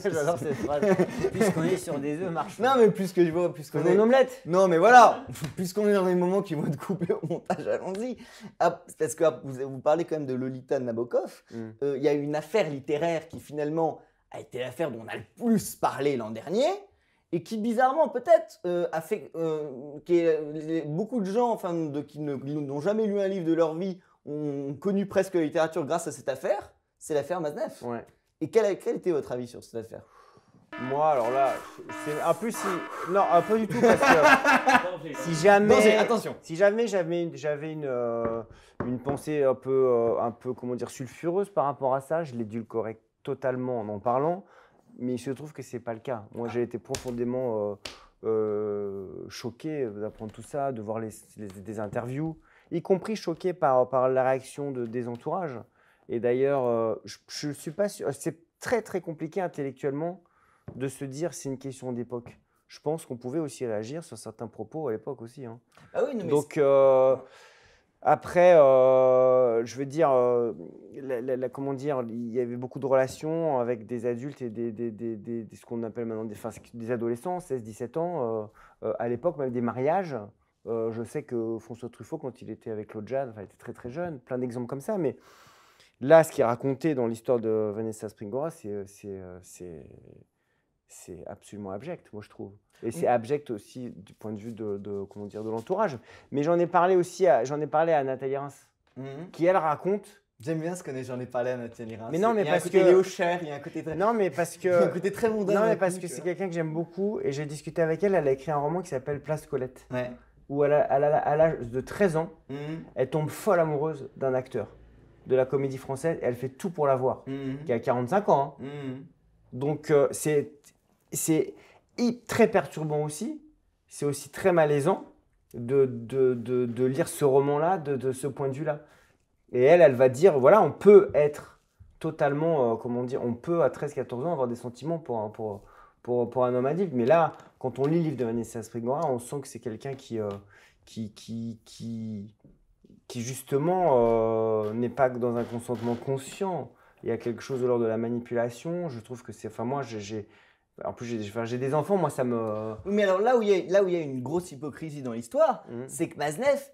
J'adore cette phrase. Puisqu'on est sur des œufs, marchons. Non, mais puisqu'on est... une omelette. Non, mais voilà. Puisqu'on est dans les moments qui vont être coupés au montage, allons-y. Parce que vous parlez quand même de Lolita Nabokov. Il y a une affaire littéraire qui finalement a été l'affaire dont on a le plus parlé l'an dernier. Et qui, bizarrement, peut-être, a fait beaucoup de gens qui n'ont jamais lu un livre de leur vie ont connu presque la littérature grâce à cette affaire. C'est l'affaire Matzneff. Ouais. Et quel était votre avis sur cette affaire? Moi, alors là, c'est un peu si... Non, pas du tout, parce que si jamais... Attention. Si jamais j'avais une pensée un peu, comment dire, sulfureuse par rapport à ça, je l'édulcorais totalement en parlant. Mais il se trouve que ce n'est pas le cas. Moi, j'ai été profondément choqué d'apprendre tout ça, de voir des interviews, y compris choqué par la réaction des entourages. Et d'ailleurs, je ne suis pas sûr. C'est très, très compliqué intellectuellement de se dire c'est une question d'époque. Je pense qu'on pouvait aussi réagir sur certains propos à l'époque aussi. Hein. Ah oui, non, mais donc, après, je veux dire, comment dire, il y avait beaucoup de relations avec des adultes et ce qu'on appelle maintenant des adolescents, 16-17 ans. À l'époque, même des mariages. Je sais que François Truffaut, quand il était avec Claude Jade, il était très très jeune, plein d'exemples comme ça. Mais là, ce qui est raconté dans l'histoire de Vanessa Springora, c'est absolument abject, moi je trouve. Et c'est abject aussi du point de vue de l'entourage. Mais j'en ai parlé à Nathalie Reims, qui elle raconte J'aime bien ce que j'en ai parlé à Nathalie Lira. Mais non, mais il y a parce un côté que Léo Cher, il y a un côté très... Non, mais parce que... il y a un côté très mondain. Non, dans mais la parce chronique, que c'est quelqu'un que j'aime beaucoup et j'ai discuté avec elle. Elle a écrit un roman qui s'appelle Place Colette. Ouais. Où à l'âge de 13 ans, elle tombe folle amoureuse d'un acteur de la comédie française et elle fait tout pour l'avoir, qui a 45 ans. Hein. Donc c'est très perturbant aussi. C'est aussi très malaisant de lire ce roman-là de ce point de vue-là. Et elle va dire, voilà, on peut être totalement, comment dire, on peut à 13-14 ans avoir des sentiments pour un homme adulte. Mais là, quand on lit le livre de Vanessa Springora, on sent que c'est quelqu'un qui justement n'est pas dans un consentement conscient. Il y a quelque chose de l'ordre de la manipulation. Je trouve que c'est... Enfin, moi, en plus, j'ai des enfants, moi, ça me... Mais alors, là où il y a une grosse hypocrisie dans l'histoire, c'est que Maznev,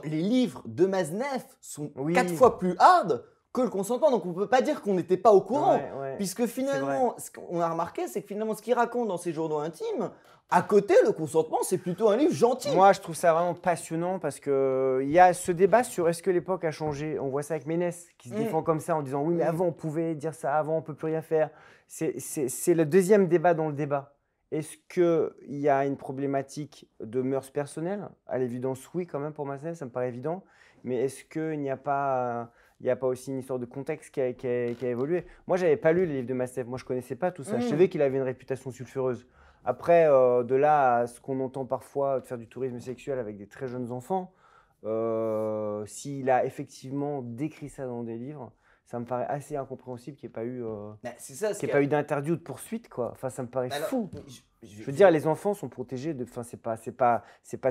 les livres de Maznev sont 4 fois plus hard que le consentement. Donc, on ne peut pas dire qu'on n'était pas au courant. Ouais, puisque finalement, ce qu'on a remarqué, c'est que finalement, ce qu'il raconte dans ses journaux intimes, à côté, le consentement, c'est plutôt un livre gentil. Moi, je trouve ça vraiment passionnant parce qu'il y a ce débat sur est-ce que l'époque a changé. On voit ça avec Ménès qui se défend comme ça en disant oui, mais avant, on pouvait dire ça, avant, on ne peut plus rien faire. C'est le deuxième débat dans le débat. Est-ce qu'il y a une problématique de mœurs personnelles? À l'évidence, oui, quand même, pour Maznev, ça me paraît évident. Mais est-ce qu'il n'y a pas... Il n'y a pas aussi une histoire de contexte qui a évolué. Moi, je n'avais pas lu les livres de Maznev. Moi, je ne connaissais pas tout ça. Je savais qu'il avait une réputation sulfureuse. Après, de là à ce qu'on entend parfois de faire du tourisme sexuel avec des très jeunes enfants, s'il a effectivement décrit ça dans des livres, ça me paraît assez incompréhensible qu'il n'y ait pas eu, eu d'interview, de poursuite, quoi. Enfin, ça me paraît fou. Je veux dire, les enfants sont protégés. Enfin, c'est pas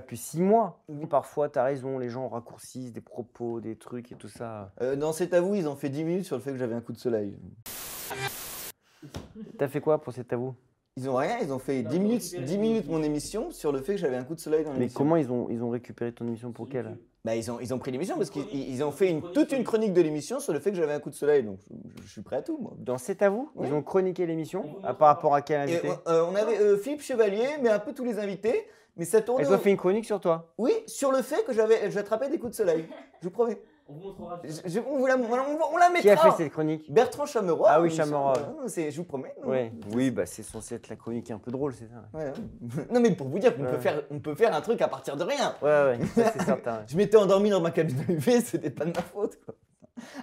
depuis 6 mois. Parfois, tu as raison, les gens raccourcissent des propos, des trucs et tout ça. Dans C'est à vous, ils ont fait 10 minutes sur le fait que j'avais un coup de soleil. T'as fait quoi pour C'est à vous? Ils ont rien, ils ont fait 10 minutes mon émission sur le fait que j'avais un coup de soleil dans l'émission. Mais comment ils ont récupéré ton émission pour quelle? Bah, ils ont pris l'émission parce qu'ils ont fait toute une chronique de l'émission sur le fait que j'avais un coup de soleil. Donc je suis prêt à tout, moi. Dans C'est à vous, ils ont chroniqué l'émission par rapport à quel invité? On avait Philippe Chevalier, mais un peu tous les invités. Mais ça tournait. Ils ont fait une chronique sur toi? Oui, sur le fait que j'attrapais des coups de soleil. Je vous promets. On vous montrera. On la mettra. Qui a fait cette chronique? Bertrand Chameroy. Ah oui, Chameroy. Je vous promets. Oui, bah c'est censé être la chronique un peu drôle, c'est ça. Ouais. Non, mais pour vous dire qu'on peut faire un truc à partir de rien. Ouais, ça, c'est certain. Je m'étais endormi dans ma cabine de UV, c'était pas de ma faute, quoi.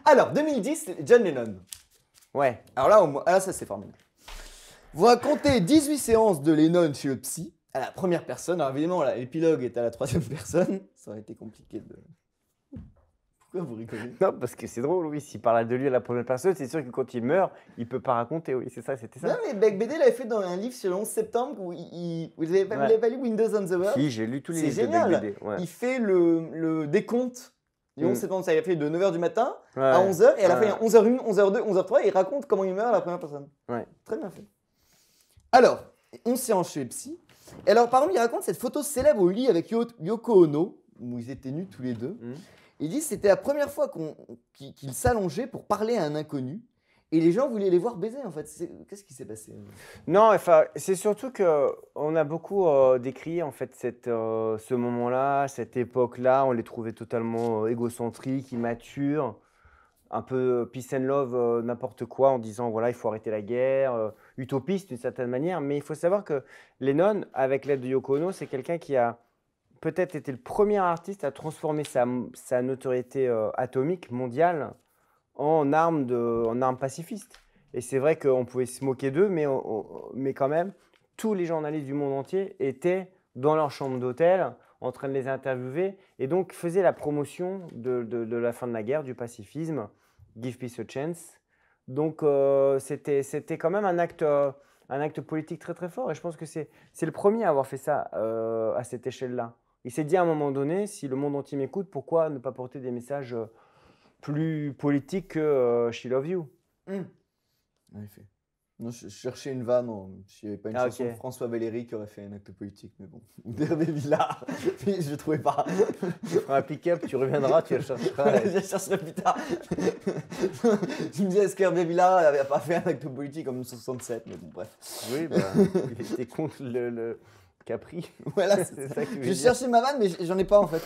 Alors, 2010, John Lennon. Ouais. Alors là, ça c'est formidable. Vous racontez 18 séances de Lennon chez le psy, à la première personne. Alors évidemment, l'épilogue est à la 3e personne. Ça aurait été compliqué de... Pourquoi vous rigolez? Non, parce que c'est drôle, oui. S'il parle de lui à la première personne, c'est sûr que quand il meurt, il peut pas raconter, oui. C'est ça, c'était ça. Non, mais Beck BD l'avait fait dans un livre sur le 11 septembre où vous l'avez pas lu Windows on the World? Si, j'ai lu tous les livres de Beck BD. Ouais. Il fait le décompte. Le 11 septembre, ça il a fait de 9h du matin à 11h, et à la fin, il y a 11h01, 11h02, 11h03, et il raconte comment il meurt à la première personne. Ouais. Très bien fait. Alors, 11 séances chez psy. Et alors, par exemple, il raconte cette photo célèbre au lit avec Yoko Ono, où ils étaient nus tous les deux. Il dit que c'était la première fois qu'ils s'allongeaient pour parler à un inconnu. Et les gens voulaient les voir baiser, en fait. Qu'est-ce qui s'est passé? Non, enfin, c'est surtout qu'on a beaucoup décrit, en fait, ce moment-là, cette époque-là. On les trouvait totalement égocentriques, immatures, un peu peace and love, n'importe quoi, en disant, voilà, il faut arrêter la guerre, utopiste d'une certaine manière. Mais il faut savoir que Lennon, avec l'aide de Yoko Ono, c'est quelqu'un qui a peut-être été le premier artiste à transformer sa notoriété atomique mondiale en arme pacifiste. Et c'est vrai qu'on pouvait se moquer d'eux, mais quand même, tous les journalistes du monde entier étaient dans leur chambre d'hôtel en train de les interviewer et donc faisaient la promotion de la fin de la guerre, du pacifisme, Give Peace a Chance. Donc c'était quand même un acte politique très très fort et je pense que c'est le premier à avoir fait ça à cette échelle-là. Il s'est dit à un moment donné, si le monde entier m'écoute, pourquoi ne pas porter des messages plus politiques que She Love You? En effet. Non, je cherchais une vanne, s'il n'y avait pas une chanson de François Valéry qui aurait fait un acte politique, mais bon. D'Hervé Villard, mais je ne trouvais pas. Tu feras un pick-up, tu reviendras, tu le chercheras. Je chercherai plus tard. Je me disais, est-ce qu'Hervé Villard n'avait pas fait un acte politique comme 67, mais bon, bref. Oui, bah, il était contre le Capri. Voilà, c'est ça que je cherchais ma vanne, mais j'en ai pas en fait.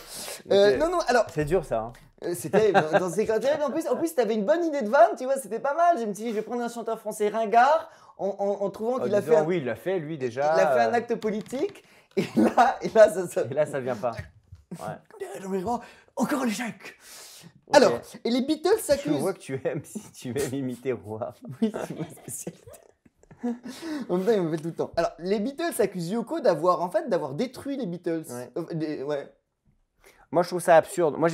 Non, alors. C'est dur ça. Hein. C'était dans ces terrible. En plus, t'avais une bonne idée de vanne, tu vois, c'était pas mal. Je me suis dit, je vais prendre un chanteur français ringard en trouvant qu'il a fait. Oui, il l'a fait, lui, déjà. Il a fait un acte politique. Et là, ça vient pas. Ouais. Encore l'échec. Okay. Alors, et les Beatles s'accusent. Je vois que tu aimes imiter Roy. Oui, c'est ma spécialité. En même temps, il me fait tout le temps. Alors, les Beatles accusent Yoko d'avoir détruit les Beatles. Ouais. Ouais. Moi, je trouve ça absurde. Moi,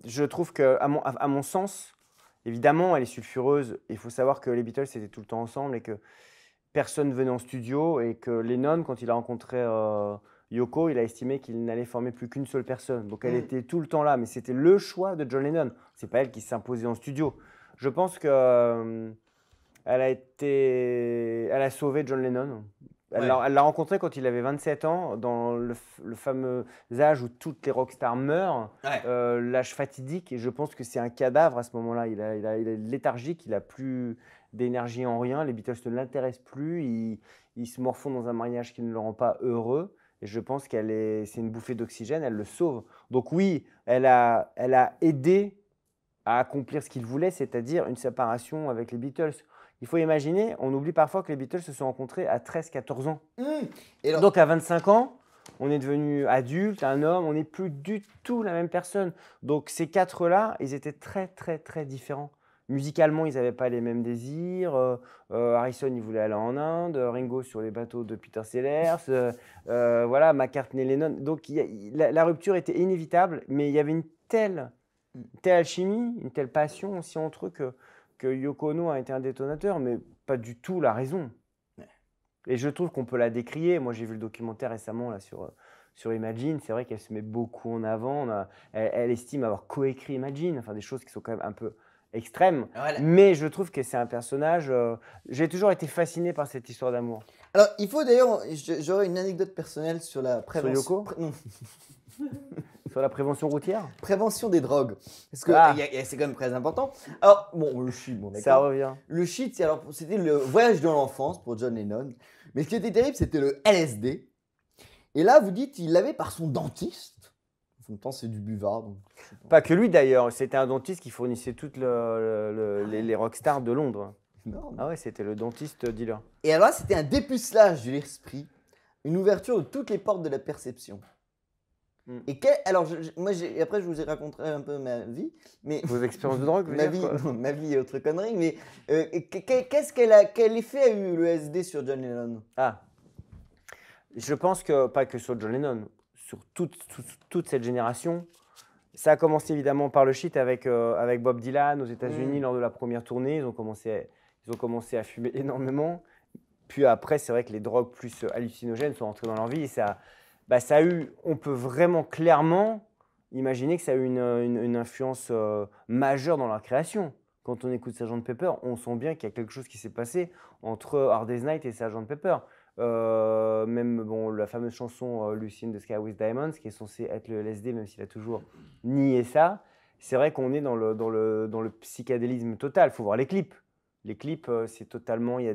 je trouve que, à mon sens, évidemment, elle est sulfureuse. Il faut savoir que les Beatles étaient tout le temps ensemble et que personne ne venait en studio et que Lennon, quand il a rencontré Yoko, il a estimé qu'il n'allait former plus qu'une seule personne. Donc, elle était tout le temps là, mais c'était le choix de John Lennon. C'est pas elle qui s'imposait en studio. Je pense que elle a sauvé John Lennon. Elle l'a rencontré quand il avait 27 ans, dans le fameux âge où toutes les rockstars meurent, l'âge fatidique. Et je pense que c'est un cadavre à ce moment-là. Il est léthargique, il n'a plus d'énergie en rien. Les Beatles ne l'intéressent plus. Ils se morfondent dans un mariage qui ne le rend pas heureux. Et je pense c'est une bouffée d'oxygène, elle le sauve. Donc oui, elle a aidé à accomplir ce qu'il voulait, c'est-à-dire une séparation avec les Beatles. Il faut imaginer, on oublie parfois que les Beatles se sont rencontrés à 13-14 ans. Et donc à 25 ans, on est devenu adulte, un homme, on n'est plus du tout la même personne. Donc ces quatre-là, ils étaient très très très différents. Musicalement, ils n'avaient pas les mêmes désirs. Harrison, il voulait aller en Inde. Ringo sur les bateaux de Peter Sellers. Voilà, McCartney, Lennon. Donc la rupture était inévitable, mais il y avait une telle alchimie, une telle passion aussi entre eux que Yoko Ono a été un détonateur, mais pas du tout la raison. Et je trouve qu'on peut la décrier. Moi, j'ai vu le documentaire récemment là, sur Imagine. C'est vrai qu'elle se met beaucoup en avant. Elle estime avoir coécrit Imagine, enfin des choses qui sont quand même un peu extrêmes. Voilà. Mais je trouve que c'est un personnage... j'ai toujours été fasciné par cette histoire d'amour. Alors, il faut d'ailleurs... J'aurais une anecdote personnelle sur la prévention... Sur Yoko non. Sur la prévention routière? Prévention des drogues. Parce que c'est quand même très important. Alors, bon, le shit, bon, d'accord. Ça revient. Le shit, c'était le voyage dans l'enfance pour John Lennon. Mais ce qui était terrible, c'était le LSD. Et là, vous dites, il l'avait par son dentiste. En même temps, c'est du buvard. Donc... Pas que lui d'ailleurs. C'était un dentiste qui fournissait toutes les rockstars de Londres. Non. Ah ouais, c'était le dentiste dealer. Et alors là, c'était un dépucelage de l'esprit. Une ouverture de toutes les portes de la perception. Et alors, après, je vous ai raconté un peu ma vie. Mais vos expériences de drogue, ma vie et autre connerie. Mais quel effet a eu le LSD sur John Lennon? Je pense que, pas que sur John Lennon, sur toute cette génération. Ça a commencé évidemment par le shit avec Bob Dylan aux États-Unis lors de la première tournée. Ils ont commencé à fumer énormément. Puis après, c'est vrai que les drogues plus hallucinogènes sont entrées dans leur vie. Et ça a eu, on peut vraiment clairement imaginer que ça a eu une influence majeure dans leur création. Quand on écoute Sgt Pepper, on sent bien qu'il y a quelque chose qui s'est passé entre Hard Day's Night et Sgt Pepper. Même la fameuse chanson Lucy in the Sky with Diamonds, qui est censée être le LSD, même s'il a toujours nié ça. C'est vrai qu'on est dans le psychédélisme total. Il faut voir les clips. Les clips, c'est totalement, il y a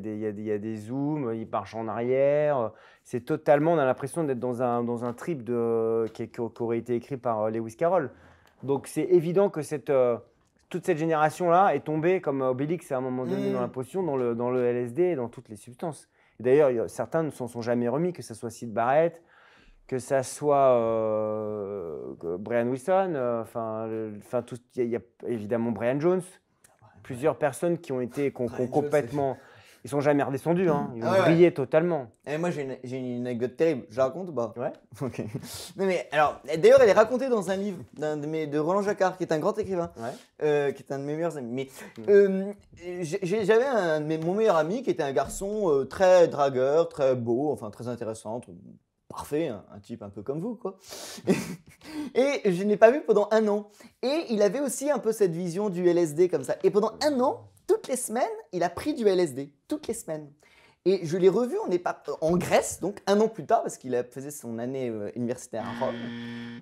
des zooms, ils marchent en arrière. C'est totalement, on a l'impression d'être dans un trip qui aurait été écrit par Lewis Carroll. Donc c'est évident que toute cette génération-là est tombée comme Obélix à un moment donné dans la potion, dans le LSD et dans toutes les substances. D'ailleurs, certains ne s'en sont jamais remis, que ce soit Syd Barrett, que ce soit Brian Wilson, il y a évidemment Brian Jones. Plusieurs personnes qui ont complètement... Ils sont jamais redescendus, hein. Ils ont brillé totalement. Et moi, j'ai une anecdote terrible. Je la raconte ou pas? Ouais. Ok. Non, mais alors, d'ailleurs, elle est racontée dans un livre de Roland Jacquard, qui est un grand écrivain, qui est un de mes meilleurs amis. Mais j'avais mon meilleur ami qui était un garçon très dragueur, très beau, enfin très intéressant, parfait, un type un peu comme vous, quoi. Et je ne l'ai pas vu pendant 1 an. Et il avait aussi un peu cette vision du LSD comme ça. Et pendant 1 an, toutes les semaines, il a pris du LSD. Toutes les semaines. Et je l'ai revu en Grèce, donc 1 an plus tard, parce qu'il faisait son année universitaire à Rome.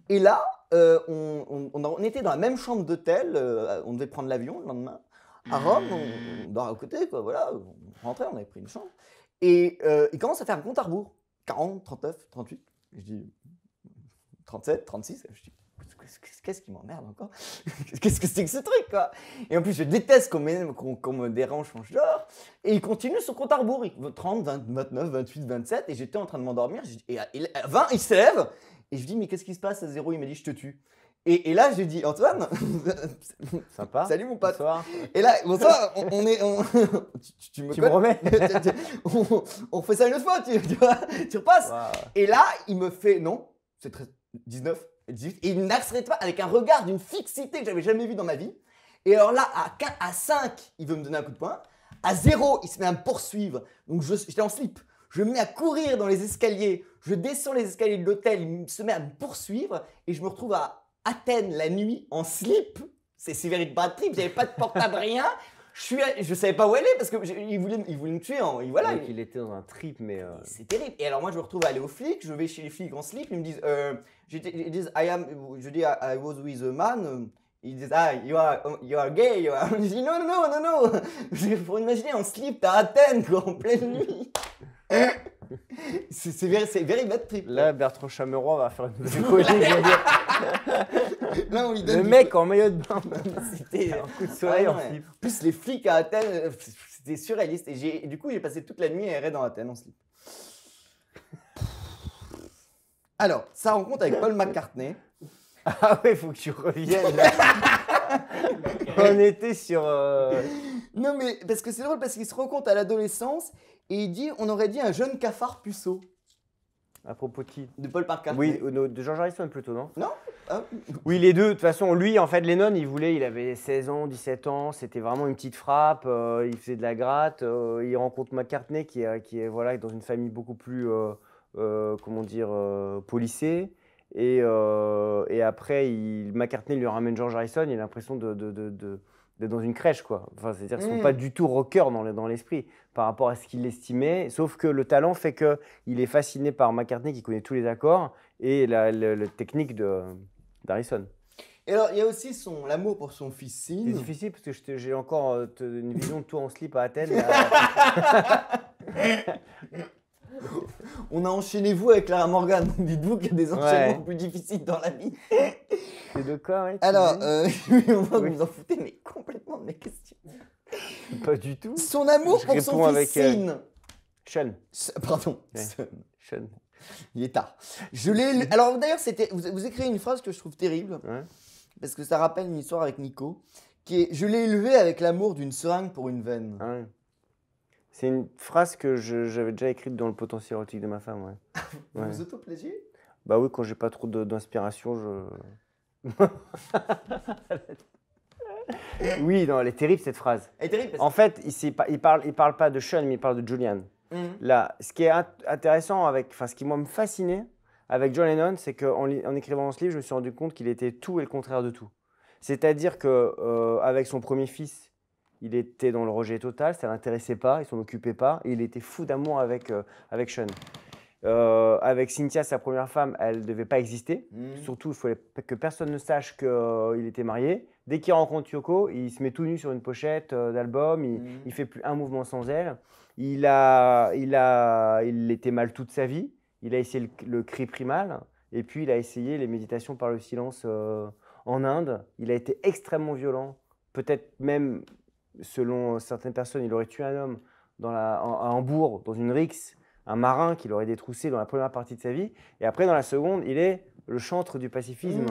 Et là, on était dans la même chambre d'hôtel. On devait prendre l'avion le lendemain. À Rome, on dort à côté, quoi. Voilà, on rentrait, on avait pris une chambre. Et il commence à faire un compte à rebours. 40, 39, 38. Je dis 37, 36. Je dis, qu'est-ce qui m'emmerde encore? Qu'est-ce que c'est que ce truc, quoi? Et en plus, je déteste qu'on me dérange quand je dors. Et il continue son compte à rebours. 30, 20, 29, 28, 27. Et j'étais en train de m'endormir. Et à 20, il se lève. Et je dis, mais qu'est-ce qui se passe à 0? Il m'a dit, je te tue. Et là, j'ai dit, Antoine, sympa. Salut mon pote. Bonsoir. Et là, bonsoir, tu me remets. on fait ça une autre fois, tu vois, tu repasses. Wow. Et là, il me fait, non, c'est 19, 18, et il n'arrête pas avec un regard d'une fixité que j'avais jamais vue dans ma vie. Et alors là, à 5, il veut me donner un coup de poing. À 0, il se met à me poursuivre. Donc j'étais en slip. Je me mets à courir dans les escaliers. Je descends les escaliers de l'hôtel. Il se met à me poursuivre. Et je me retrouve à Athènes la nuit en slip. C'est Sévérité de Brad Trip. J'avais pas de portable, rien. Je savais pas où aller parce qu'il voulait me tuer. Voilà. Il était dans un trip, mais. C'est terrible. Et alors moi, je me retrouve à aller aux flics. Je vais chez les flics en slip. Ils me disent, je dis, I was with a man. Ils disent, you are gay. Je dis, non. Pour imaginer en slip, t'es à Athènes, quoi, en pleine nuit. C'est very bad trip. Là, Bertrand Chameroy va faire une nouvelle chronique. Là, on lui donne le mec en maillot de bain. C'était un coup de soleil en slip. En plus, les flics à Athènes, c'était surréaliste. Et du coup, j'ai passé toute la nuit à errer dans Athènes en slip. Alors, sa rencontre avec Paul McCartney. Ah ouais, faut que tu reviennes là. On était sur. Non, mais parce que c'est drôle, parce qu'il se rend compte à l'adolescence et il dit, on aurait dit un jeune cafard puceau. À propos de qui? De Paul McCartney. Oui, de George Harrison plutôt, non? Non. Oui, les deux. De toute façon, lui, en fait, Lennon, il avait 16 ans, 17 ans. C'était vraiment une petite frappe. Il faisait de la gratte. Il rencontre McCartney qui est voilà, dans une famille beaucoup plus, policée. Et après, McCartney lui ramène George Harrison. Il a l'impression d'être dans une crèche, quoi. Enfin, c'est-à-dire qu'ils ne sont pas du tout rockers dans l'esprit par rapport à ce qu'il estimait. Sauf que le talent fait qu'il est fasciné par McCartney qui connaît tous les accords et la technique d'Harrison. Et alors, il y a aussi l'amour pour son fils Sean. C'est difficile parce que j'ai encore une vision de toi en slip à Athènes. On a enchaîné vous avec Clara Morgan. Dites-vous qu'il y a des enchaînements plus difficiles dans la vie. C'est de quoi, ouais? Alors, on voit que vous en foutez, mais complètement de mes questions. Pas du tout. Son amour pour son fils Sean. Sean. Pardon. Ouais. Sean. Il est tard. Alors d'ailleurs, vous écrivez une phrase que je trouve terrible, parce que ça rappelle une histoire avec Nico, qui est « Je l'ai élevé avec l'amour d'une seringue pour une veine ». Ouais. C'est une phrase que j'avais déjà écrite dans le potentiel érotique de ma femme. Ouais. Vous vous auto-plaisiez? Bah oui, quand j'ai pas trop d'inspiration, Oui, non, elle est terrible cette phrase. Elle est terrible en fait, il parle pas de Sean, mais il parle de Julian. Là, ce qui est intéressant ce qui moi me fascinait avec John Lennon, c'est qu'en écrivant ce livre, je me suis rendu compte qu'il était tout et le contraire de tout. C'est-à-dire qu'avec son premier fils, il était dans le rejet total, ça ne l'intéressait pas, il ne s'en occupait pas, et il était fou d'amour avec Sean. Avec Cynthia, sa première femme, elle ne devait pas exister. Surtout, il fallait que personne ne sache qu'il était marié. Dès qu'il rencontre Yoko, il se met tout nu sur une pochette d'album, il ne fait plus un mouvement sans elle. Il était mal toute sa vie. Il a essayé le cri primal, et puis il a essayé les méditations par le silence en Inde. Il a été extrêmement violent. Peut-être même, selon certaines personnes, il aurait tué un homme à Hambourg, dans une rixe, un marin qu'il aurait détroussé dans la première partie de sa vie. Et après, dans la seconde, il est le chantre du pacifisme.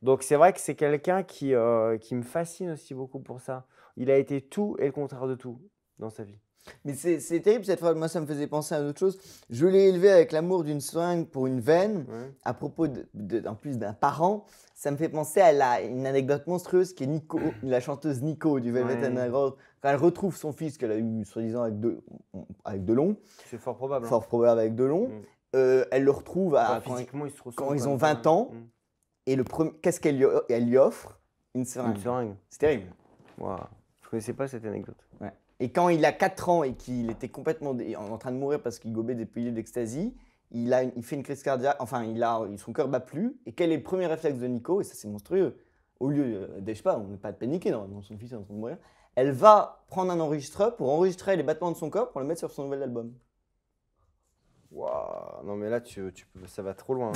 Donc c'est vrai que c'est quelqu'un qui me fascine aussi beaucoup pour ça. Il a été tout et le contraire de tout dans sa vie. Mais c'est terrible cette phrase. Moi, ça me faisait penser à une autre chose. Je l'ai élevé avec l'amour d'une seringue pour une veine. À propos en plus d'un parent, ça me fait penser à une anecdote monstrueuse qui est Nico, la chanteuse Nico du Velvet Underground. Quand elle retrouve son fils qu'elle a eu soi-disant avec Delon. C'est fort probable. Fort probable avec Delon. Elle le retrouve quand ils ont 20 ans. Et qu'est-ce qu'elle lui offre? Une seringue. C'est terrible. Wow. Je ne connaissais pas cette anecdote. Ouais. Et quand il a 4 ans et qu'il était complètement en train de mourir parce qu'il gobait des pilules d'ecstasy, il fait une crise cardiaque, enfin son cœur bat plus. Et quel est le premier réflexe de Nico? Et ça c'est monstrueux. Au lieu, je sais pas, on n'est pas de paniquer, non, son fils est en train de mourir. Elle va prendre un enregistreur pour enregistrer les battements de son corps pour le mettre sur son nouvel album. Waouh, non mais là ça va trop loin.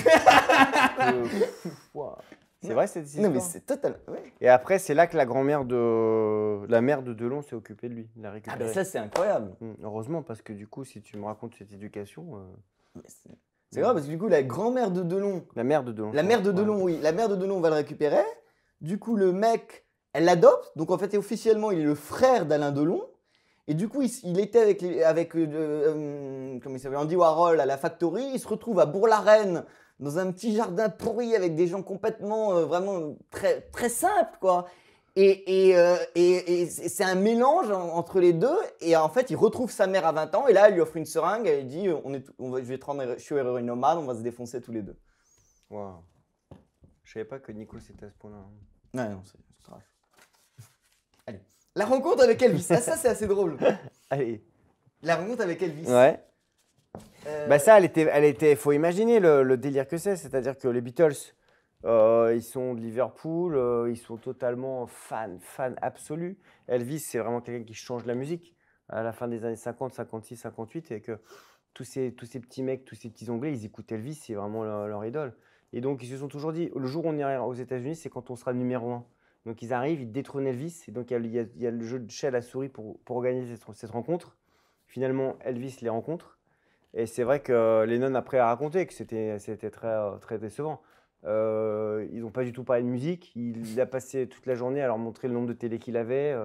C'est vrai vrai cette histoire? Non, mais c'est total. Ouais. Et après, c'est là que la grand-mère la mère de Delon s'est occupée de lui. Il l'a Ah, récupéré. mais ça, c'est incroyable. Heureusement, parce que du coup, si tu me racontes cette éducation. C'est grave, parce que du coup, la grand-mère de Delon. La mère de Delon. La mère de Delon, oui. La mère de Delon va le récupérer. Du coup, le mec, elle l'adopte. Donc, en fait, officiellement, il est le frère d'Alain Delon. Et du coup, il était avec comment il s'appelle, Andy Warhol à la Factory. Il se retrouve à Bourg-la-Reine, dans un petit jardin pourri avec des gens complètement, vraiment très, très simples, quoi. Et c'est un mélange entre les deux. Et en fait, il retrouve sa mère à 20 ans. Et là, elle lui offre une seringue. Elle lui dit je vais te rendre, je suis héroïnomane, on va se défoncer tous les deux. Waouh. Je savais pas que Nico c'était à ce point-là. Ouais, non, c'est grave. Allez. La rencontre avec Elvis. Ah, ça, c'est assez drôle. Allez. La rencontre avec Elvis. Ouais. Bah ça, elle était. Faut imaginer le délire que c'est. C'est-à-dire que les Beatles, ils sont de Liverpool, ils sont totalement fans absolus. Elvis, c'est vraiment quelqu'un qui change la musique à la fin des années 50, 56, 58, et que tous ces petits mecs, tous ces petits Anglais, ils écoutent Elvis, c'est vraiment leur idole. Et donc, ils se sont toujours dit, le jour où on ira aux États-Unis, c'est quand on sera numéro 1. Donc, ils arrivent, ils détrônent Elvis, et donc il y a le jeu de chat à la souris pour organiser cette rencontre. Finalement, Elvis les rencontre. Et c'est vrai que Lennon après a raconté que c'était très décevant. Ils n'ont pas du tout parlé de musique. Il a passé toute la journée à leur montrer le nombre de télé qu'il avait.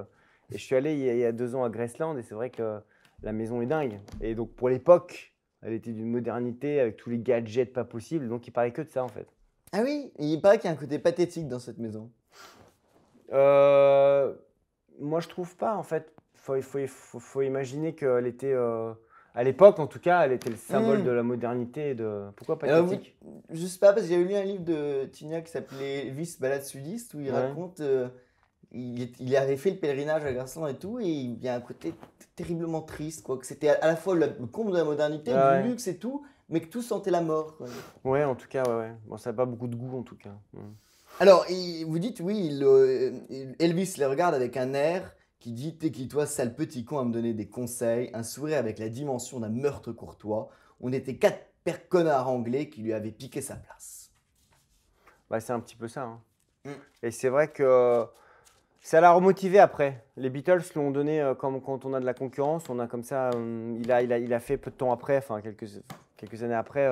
Et je suis allé il y a 2 ans à Graceland et c'est vrai que la maison est dingue. Et donc pour l'époque, elle était d'une modernité avec tous les gadgets pas possibles. Donc il parlait que de ça en fait. Ah oui, il paraît qu'il y a un côté pathétique dans cette maison. Moi je trouve pas en fait. Faut imaginer qu'elle était... à l'époque, en tout cas, elle était le symbole de la modernité. Pourquoi pathétique? Je sais pas, parce que j'avais lu un livre de Tignac qui s'appelait Elvis, balade sudiste, où il raconte, il avait fait le pèlerinage à Graceland et tout, et il y a un côté terriblement triste, quoi, que c'était à la fois le comble de la modernité, du luxe et tout, mais que tout sentait la mort, quoi. Ouais, en tout cas, ouais. Bon, ça n'a pas beaucoup de goût, en tout cas. Alors, vous dites, oui, Elvis les regarde avec un air qui dit « T'es qui toi, sale petit con, à me donner des conseils ?» Un sourire avec la dimension d'un meurtre courtois. On était 4 pères connards anglais qui lui avaient piqué sa place. Bah, c'est un petit peu ça. Hein. Et c'est vrai que ça l'a remotivé après. Les Beatles l'ont donné comme quand on a de la concurrence. On a comme ça, il a fait peu de temps après, enfin quelques années après,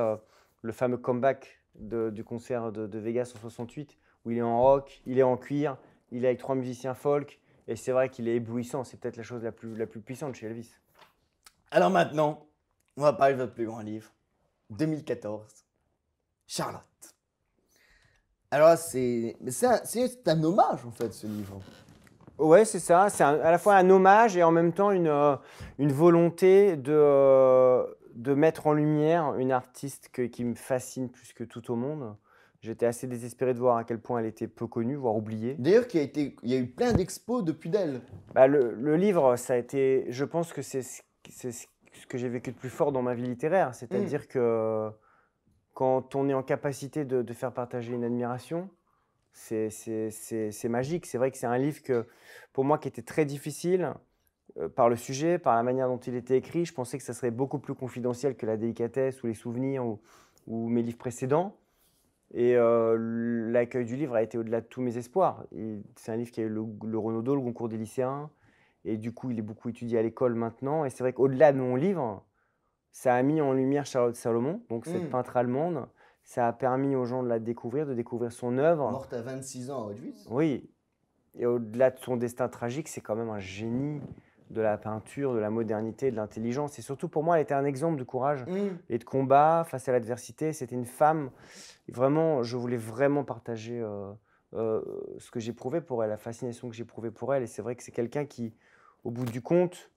le fameux comeback du concert de Vegas en 68, où il est en rock, il est en cuir, il est avec 3 musiciens folk. Et c'est vrai qu'il est éblouissant, c'est peut-être la chose la plus puissante chez Elvis. Alors maintenant, on va parler de votre plus grand livre, 2014, Charlotte. Alors c'est un hommage en fait ce livre. Ouais, c'est ça, c'est à la fois un hommage et en même temps une volonté de mettre en lumière une artiste qui me fascine plus que tout au monde. J'étais assez désespéré de voir à quel point elle était peu connue, voire oubliée. D'ailleurs, il y a eu plein d'expos depuis d'elle. Bah, le livre, ça a été, je pense que c'est ce que j'ai vécu de plus fort dans ma vie littéraire. C'est-à-dire que quand on est en capacité de faire partager une admiration, c'est magique. C'est vrai que c'est un livre pour moi qui était très difficile par le sujet, par la manière dont il était écrit. Je pensais que ça serait beaucoup plus confidentiel que La délicatesse ou Les souvenirs ou mes livres précédents. Et l'accueil du livre a été au-delà de tous mes espoirs. C'est un livre qui a eu le Renaudot, le Goncourt des lycéens. Et du coup, il est beaucoup étudié à l'école maintenant. Et c'est vrai qu'au-delà de mon livre, ça a mis en lumière Charlotte Salomon, donc cette peintre allemande. Ça a permis aux gens de la découvrir, de découvrir son œuvre. Morte à 26 ans à Auschwitz. Oui. Et au-delà de son destin tragique, c'est quand même un génie de la peinture, de la modernité, de l'intelligence. Et surtout, pour moi, elle était un exemple de courage et de combat face à l'adversité. C'était une femme. Vraiment, je voulais vraiment partager ce que j'éprouvais pour elle, la fascination que j'éprouvais pour elle. Et c'est vrai que c'est quelqu'un qui, au bout du compte,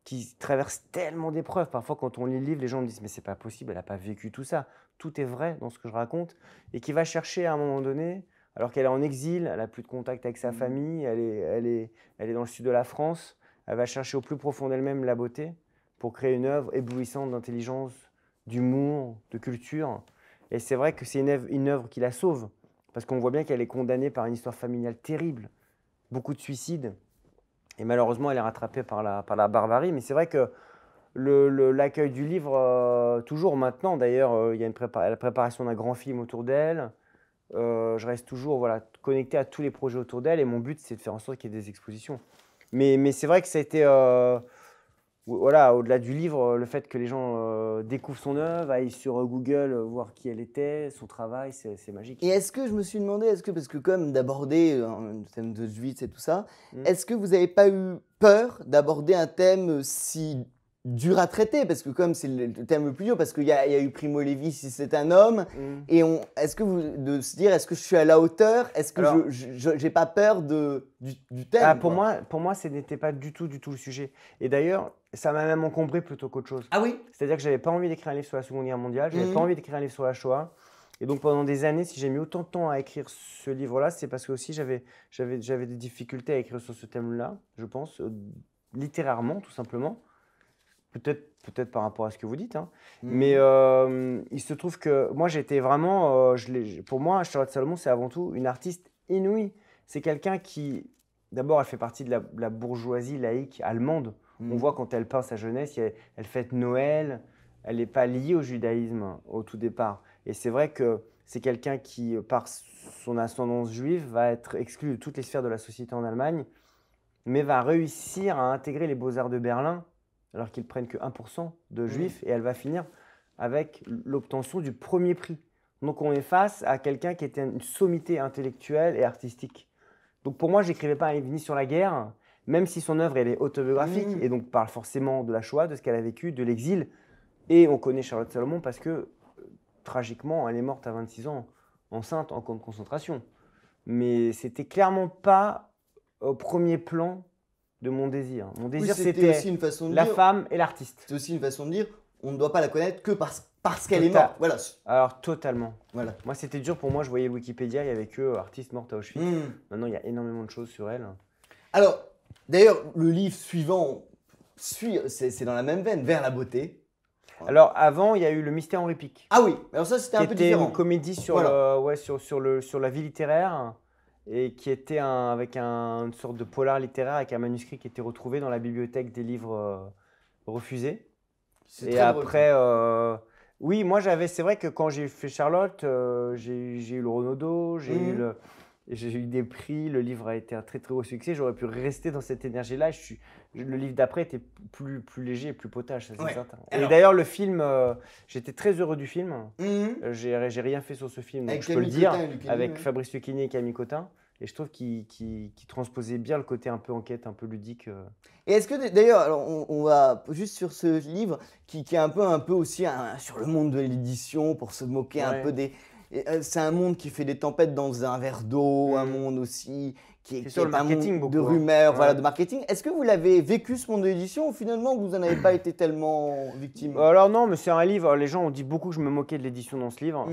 qui traverse tellement d'épreuves. Parfois, quand on lit le livre, les gens me disent « mais c'est pas possible, elle n'a pas vécu tout ça ». Tout est vrai dans ce que je raconte. Et qui va chercher à un moment donné, alors qu'elle est en exil, elle n'a plus de contact avec sa famille, elle est dans le sud de la France, elle va chercher au plus profond d'elle-même la beauté pour créer une œuvre éblouissante d'intelligence, d'humour, de culture. Et c'est vrai que c'est une œuvre qui la sauve, parce qu'on voit bien qu'elle est condamnée par une histoire familiale terrible, beaucoup de suicides. Et malheureusement, elle est rattrapée par la barbarie. Mais c'est vrai que l'accueil du livre, toujours maintenant d'ailleurs, il y a la préparation d'un grand film autour d'elle. je reste toujours voilà, connecté à tous les projets autour d'elle et mon but, c'est de faire en sorte qu'il y ait des expositions. Mais c'est vrai que ça a été, voilà, au-delà du livre, le fait que les gens découvrent son œuvre, aillent sur Google voir qui elle était, son travail, c'est magique. Et est-ce que je me suis demandé, parce que comme d'aborder un thème de Auschwitz et tout ça, est-ce que vous n'avez pas eu peur d'aborder un thème si dur à traiter, parce que comme c'est le thème le plus dur, parce qu'il y a eu Primo Levi, si c'est un homme, et est-ce que de se dire, est-ce que je suis à la hauteur, est-ce que j'ai pas peur du thème pour moi, ce n'était pas du tout le sujet. Et d'ailleurs, ça m'a même encombré plutôt qu'autre chose. Ah oui? C'est-à-dire que j'avais pas envie d'écrire un livre sur la Seconde Guerre mondiale, j'avais pas envie d'écrire un livre sur la Shoah. Et donc pendant des années, si j'ai mis autant de temps à écrire ce livre-là, c'est parce que aussi j'avais des difficultés à écrire sur ce thème-là, je pense, littérairement, tout simplement. Peut-être par rapport à ce que vous dites, hein. Mais il se trouve que moi j'étais vraiment, pour moi Charlotte Salomon c'est avant tout une artiste inouïe. C'est quelqu'un qui, d'abord elle fait partie de la bourgeoisie laïque allemande. On voit quand elle peint sa jeunesse, elle fête Noël, elle n'est pas liée au judaïsme au tout départ. Et c'est vrai que c'est quelqu'un qui, par son ascendance juive, va être exclu de toutes les sphères de la société en Allemagne, mais va réussir à intégrer les Beaux-Arts de Berlin alors qu'ils prennent que 1% de juifs, et elle va finir avec l'obtention du premier prix. Donc on est face à quelqu'un qui était une sommité intellectuelle et artistique. Donc pour moi, je n'écrivais pas un livre ni sur la guerre, même si son œuvre elle est autobiographique, et donc parle forcément de la Shoah, de ce qu'elle a vécu, de l'exil. Et on connaît Charlotte Salomon parce que, tragiquement, elle est morte à 26 ans, enceinte, en camp de concentration. Mais c'était clairement pas au premier plan de mon désir. Mon désir, c'était la femme et l'artiste. C'est aussi une façon de dire, on ne doit pas la connaître que parce qu'elle est morte. Voilà. Alors, totalement. Voilà. Moi, c'était dur pour moi. Je voyais le Wikipédia, il y avait que artiste morte à Auschwitz. Maintenant, il y a énormément de choses sur elle. Alors, d'ailleurs, le livre suivant, c'est dans la même veine, Vers la beauté. Alors, avant, il y a eu Le Mystère Henri Pic. Ah oui, alors ça, c'était un peu différent. Qui était une comédie sur la vie littéraire, et qui était avec une sorte de polar littéraire avec un manuscrit qui était retrouvé dans la bibliothèque des livres refusés. Et après, oui, moi c'est vrai que quand j'ai fait Charlotte, j'ai eu le Renaudot, j'ai eu des prix, le livre a été un très très gros succès, j'aurais pu rester dans cette énergie-là. Le livre d'après était plus léger et plus potage, ça c'est certain. Et d'ailleurs le film, j'étais très heureux du film, j'ai rien fait sur ce film, donc je peux le dire, avec Fabrice Lucchini et Camille Cotin. Et je trouve qu'il transposait bien le côté un peu enquête, un peu ludique. Et est-ce que, d'ailleurs, alors on va juste sur ce livre qui est un peu aussi sur le monde de l'édition, pour se moquer un peu des... C'est un monde qui fait des tempêtes dans un verre d'eau, un monde aussi qui est sur le marketing, beaucoup, de rumeurs, voilà, de marketing. Est-ce que vous l'avez vécu, ce monde de l'édition, ou finalement vous n'en avez pas été tellement victime? Alors non, mais c'est un livre, les gens ont dit beaucoup que je me moquais de l'édition dans ce livre.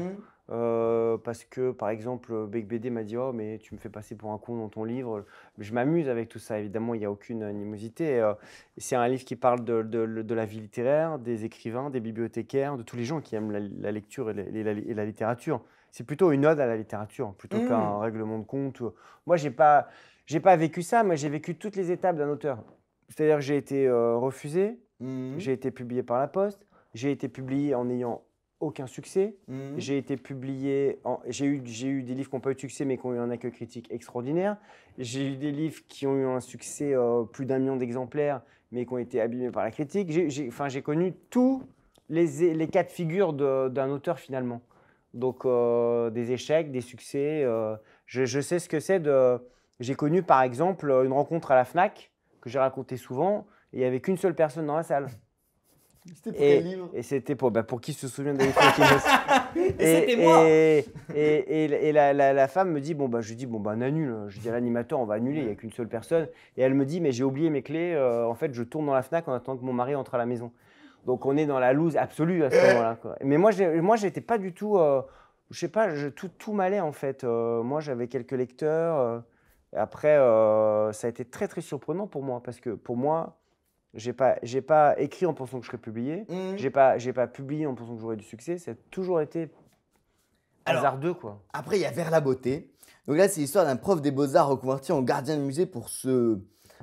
Parce que, par exemple, Bec BD m'a dit « Oh, mais tu me fais passer pour un con dans ton livre ». Je m'amuse avec tout ça, évidemment, il n'y a aucune animosité. C'est un livre qui parle de la vie littéraire, des écrivains, des bibliothécaires, de tous les gens qui aiment la lecture et la littérature. C'est plutôt une ode à la littérature, plutôt qu'un règlement de compte. Moi, j'ai pas vécu ça, mais j'ai vécu toutes les étapes d'un auteur. C'est-à-dire que j'ai été refusé, j'ai été publié par la Poste, j'ai été publié en ayant aucun succès. J'ai été publié, j'ai eu des livres qui n'ont pas eu de succès mais qui ont eu un accueil critique extraordinaire. J'ai eu des livres qui ont eu un succès plus d'1 million d'exemplaires mais qui ont été abîmés par la critique. J'ai connu tous les cas de figure d'un auteur finalement. Donc des échecs, des succès. Je sais ce que c'est J'ai connu par exemple une rencontre à la Fnac que j'ai raconté souvent et il n'y avait qu'une seule personne dans la salle. C'était pour quel livre? Et c'était pour qui se souvient de Franquinus. C'était moi. Et la femme me dit je lui dis on annule. Je dis à l'animateur on va annuler, il n'y a qu'une seule personne. Et elle me dit mais j'ai oublié mes clés. En fait je tourne dans la Fnac en attendant que mon mari entre à la maison. Donc on est dans la loose absolue à ce moment-là. Mais moi j'étais pas du tout, je sais pas, tout m'allait en fait. Moi j'avais quelques lecteurs. Après ça a été très très surprenant pour moi parce que pour moi j'ai pas écrit en pensant que je serais publié. J'ai pas publié en pensant que j'aurais du succès. Ça a toujours été hasardeux, quoi. Après, il y a Vers la beauté. Donc là, c'est l'histoire d'un prof des beaux-arts reconverti en gardien de musée pour se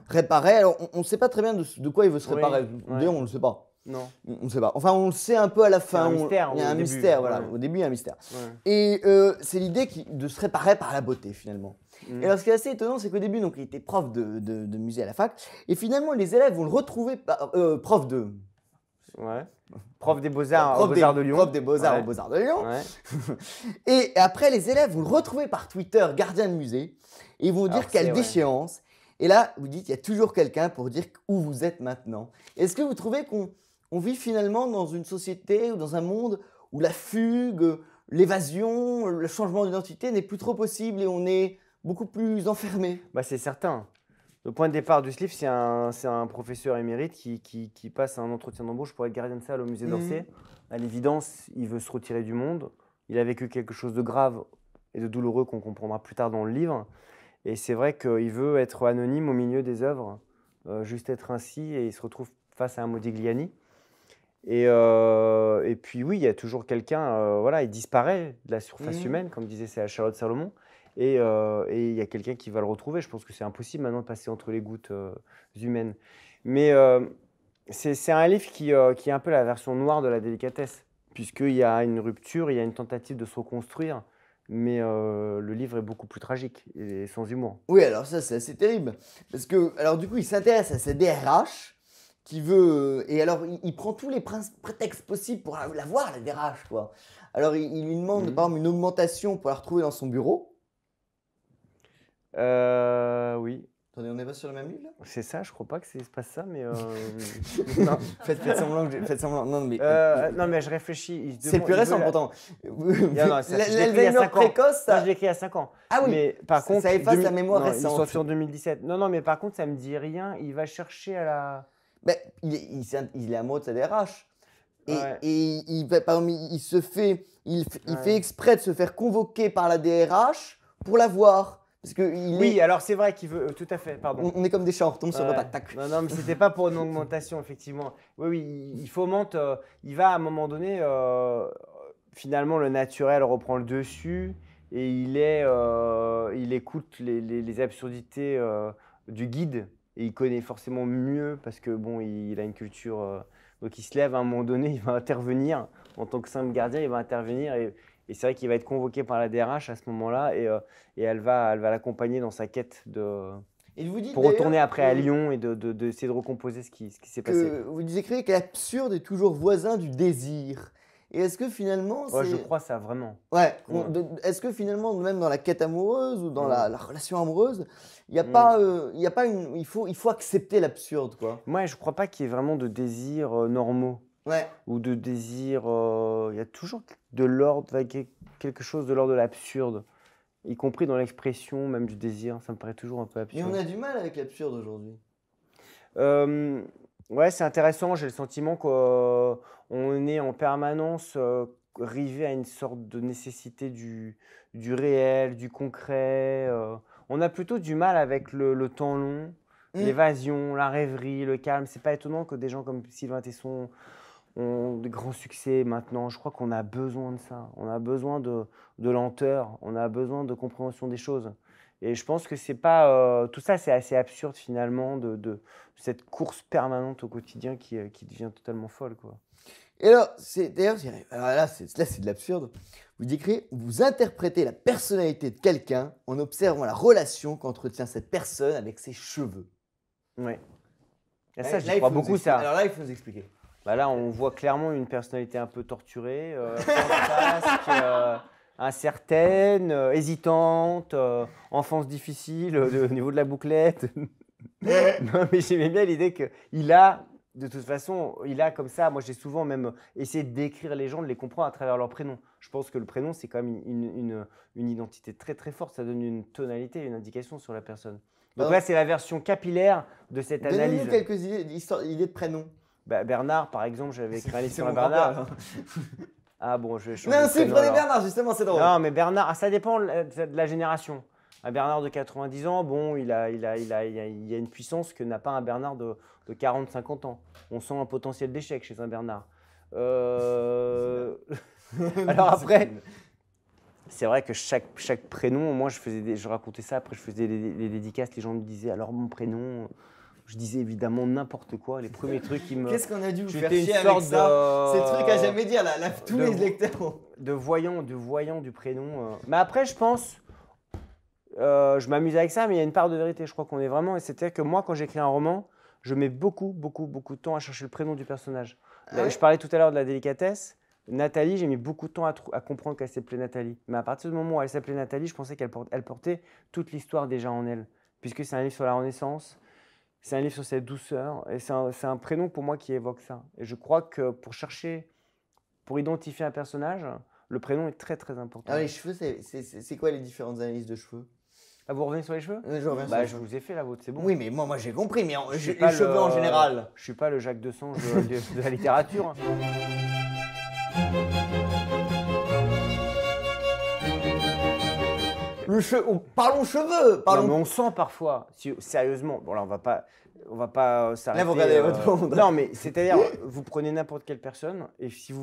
réparer. Alors, on ne sait pas très bien de quoi il veut se réparer. D'ailleurs, on ne le sait pas. Non. On ne sait pas. Enfin, on le sait un peu à la fin. un mystère, Il y a au un début, mystère, voilà. ouais. Au début, il y a un mystère. Ouais. Et c'est l'idée de se réparer par la beauté, finalement. Et alors, ce qui est assez étonnant, c'est qu'au début, donc, il était prof de musée à la fac. Et finalement, les élèves vont le retrouver, prof de... Ouais. Prof des Beaux-Arts prof aux Beaux-Arts de Lyon. Prof des Beaux-Arts Ouais. aux Beaux-Arts de Lyon. Ouais. Et après, les élèves vont le retrouver par Twitter, gardien de musée. Et ils vont dire Alors, quelle c'est- ouais. déchéance. Et là, vous dites, il y a toujours quelqu'un pour dire où vous êtes maintenant. Est-ce que vous trouvez qu'on vit finalement dans une société ou dans un monde où la fugue, l'évasion, le changement d'identité n'est plus trop possible et on est beaucoup plus enfermé? Bah, c'est certain. Le point de départ du livre, c'est un professeur émérite qui passe un entretien d'embauche pour être gardien de salle au musée d'Orsay. À l'évidence, il veut se retirer du monde. Il a vécu quelque chose de grave et de douloureux qu'on comprendra plus tard dans le livre. Et c'est vrai qu'il veut être anonyme au milieu des œuvres, juste être ainsi, et il se retrouve face à un Modigliani. Et puis oui, il y a toujours quelqu'un, voilà, il disparaît de la surface humaine, comme disait Charlotte Salomon, et il y a quelqu'un qui va le retrouver. Je pense que c'est impossible maintenant de passer entre les gouttes humaines. Mais c'est un livre qui est un peu la version noire de la délicatesse, puisqu'il y a une rupture, il y a une tentative de se reconstruire, mais le livre est beaucoup plus tragique et sans humour. Oui, alors ça, c'est assez terrible. Parce que, alors du coup, il s'intéresse à cette DRH qui veut... Et alors, il prend tous les prétextes possibles pour la voir, la DRH, quoi. Alors, il lui demande, par exemple, une augmentation pour la retrouver dans son bureau. Oui. Attendez, on n'est pas sur le même livre, là? C'est ça, je crois pas que c'est pas ça, mais... Non, faites semblant que faites semblant. Non, mais... non, mais je réfléchis. C'est plus récent, pourtant. L'Alzheimer précoce, ça... je l'ai écrit il y a 5 ans. Ah oui, mais par contre, ça efface la mémoire non, récente. Il sorti en 2017. Non, mais par contre, ça me dit rien. Il va chercher à la... Ben, il est amoureux de sa DRH. Et, Ouais. et il fait exprès de se faire convoquer par la DRH pour la voir. Parce que Oui, alors c'est vrai qu'il veut... tout à fait, pardon. on est comme des chats, on retombe sur le Ouais. pattes. Tac. Non, mais c'était pas pour une augmentation, effectivement. Oui, il fomente... il va à un moment donné... finalement, le naturel reprend le dessus et il écoute les absurdités du guide. Et il connaît forcément mieux parce que bon, il a une culture. Donc il se lève à un moment donné, il va intervenir en tant que simple gardien, il va intervenir et c'est vrai qu'il va être convoqué par la DRH à ce moment-là et elle va l'accompagner dans sa quête pour retourner après à Lyon et d'essayer de recomposer ce qui s'est passé. Vous écrivez que l'absurde est toujours voisin du désir. Et est-ce que finalement, Ouais, je crois ça vraiment. Ouais. Est-ce que finalement, même dans la quête amoureuse ou dans la relation amoureuse, il y a pas une, il faut accepter l'absurde, quoi. Moi, je crois pas qu'il y ait vraiment de désirs normaux. Ouais. Ou de désirs. Il y a toujours de l'ordre, quelque chose de l'ordre de l'absurde, y compris dans l'expression même du désir. Ça me paraît toujours un peu Et absurde. on a du mal avec l'absurde aujourd'hui. Ouais, c'est intéressant. J'ai le sentiment qu'on est en permanence rivé à une sorte de nécessité du réel, du concret. On a plutôt du mal avec le temps long, l'évasion, la rêverie, le calme. C'est pas étonnant que des gens comme Sylvain Tesson ont de grands succès maintenant. Je crois qu'on a besoin de ça. On a besoin de lenteur. On a besoin de compréhension des choses. Et je pense que c'est pas tout ça, c'est assez absurde finalement de cette course permanente au quotidien qui devient totalement folle, quoi. Et alors, là, c'est de l'absurde. Vous décrivez, vous interprétez la personnalité de quelqu'un en observant la relation qu'entretient cette personne avec ses cheveux. Ouais. Et ça, Là, j'y crois beaucoup, ça. Alors là, il faut nous expliquer. Bah là, on voit clairement une personnalité un peu torturée, fantasque, incertaine, hésitante, enfance difficile au niveau de la bouclette. Non, mais j'aimais bien l'idée qu'il a, de toute façon, il a comme ça, moi j'ai souvent même essayé de décrire les gens, de les comprendre à travers leur prénom. Je pense que le prénom, c'est quand même une identité très très forte, ça donne une tonalité, une indication sur la personne. Donc là, c'est la version capillaire de cette analyse. Donnez-nous quelques idées de prénoms. Bah, Bernard, par exemple, j'avais écrit un livre sur un mon Bernard. grand-père, Ah bon, je vais changer Non, de si, prénom, prenez alors. Bernard, justement, c'est drôle. Non, mais Bernard, ça dépend de la génération. Un Bernard de 90 ans, bon, il a une puissance que n'a pas un Bernard de 40-50 ans. On sent un potentiel d'échec chez un Bernard. Alors après, c'est vrai que chaque prénom, moi je racontais ça, après je faisais les dédicaces, les gens me disaient alors mon prénom, Je disais évidemment n'importe quoi, les premiers trucs qui me... Qu'est-ce qu'on a dû vous faire J'étais une chier avec sorte ça? Ces trucs à de- jamais dire, là, tous les lecteurs. de voyant du prénom. Mais après, je pense, je m'amuse avec ça, mais il y a une part de vérité. Je crois qu'on est vraiment. Et c'est-à-dire que moi, quand j'écris un roman, je mets beaucoup de temps à chercher le prénom du personnage. Ah ouais? Je parlais tout à l'heure de la délicatesse. Nathalie, j'ai mis beaucoup de temps à comprendre qu'elle s'appelait Nathalie. Mais à partir du moment où elle s'appelait Nathalie, je pensais qu'elle portait toute l'histoire déjà en elle. Puisque c'est un livre sur la Renaissance, c'est un livre sur cette douceur. Et c'est un prénom pour moi qui évoque ça. Et je crois que pour identifier un personnage, le prénom est très très important. Ah, les cheveux, c'est quoi les différentes analyses de cheveux? Ah, vous revenez sur les cheveux? Je reviens sur Bah, les je cheveux. vous ai fait la vôtre, c'est bon. Oui, mais moi j'ai compris, mais Je suis les pas cheveux en général. Je suis pas le Jacques Desange de la littérature. Parlons cheveux. Parlons... Non, mais on sent parfois, sérieusement, bon là on va pas s'arrêter. Là, vous regardez votre monde. Non, mais c'est-à-dire, vous prenez n'importe quelle personne et si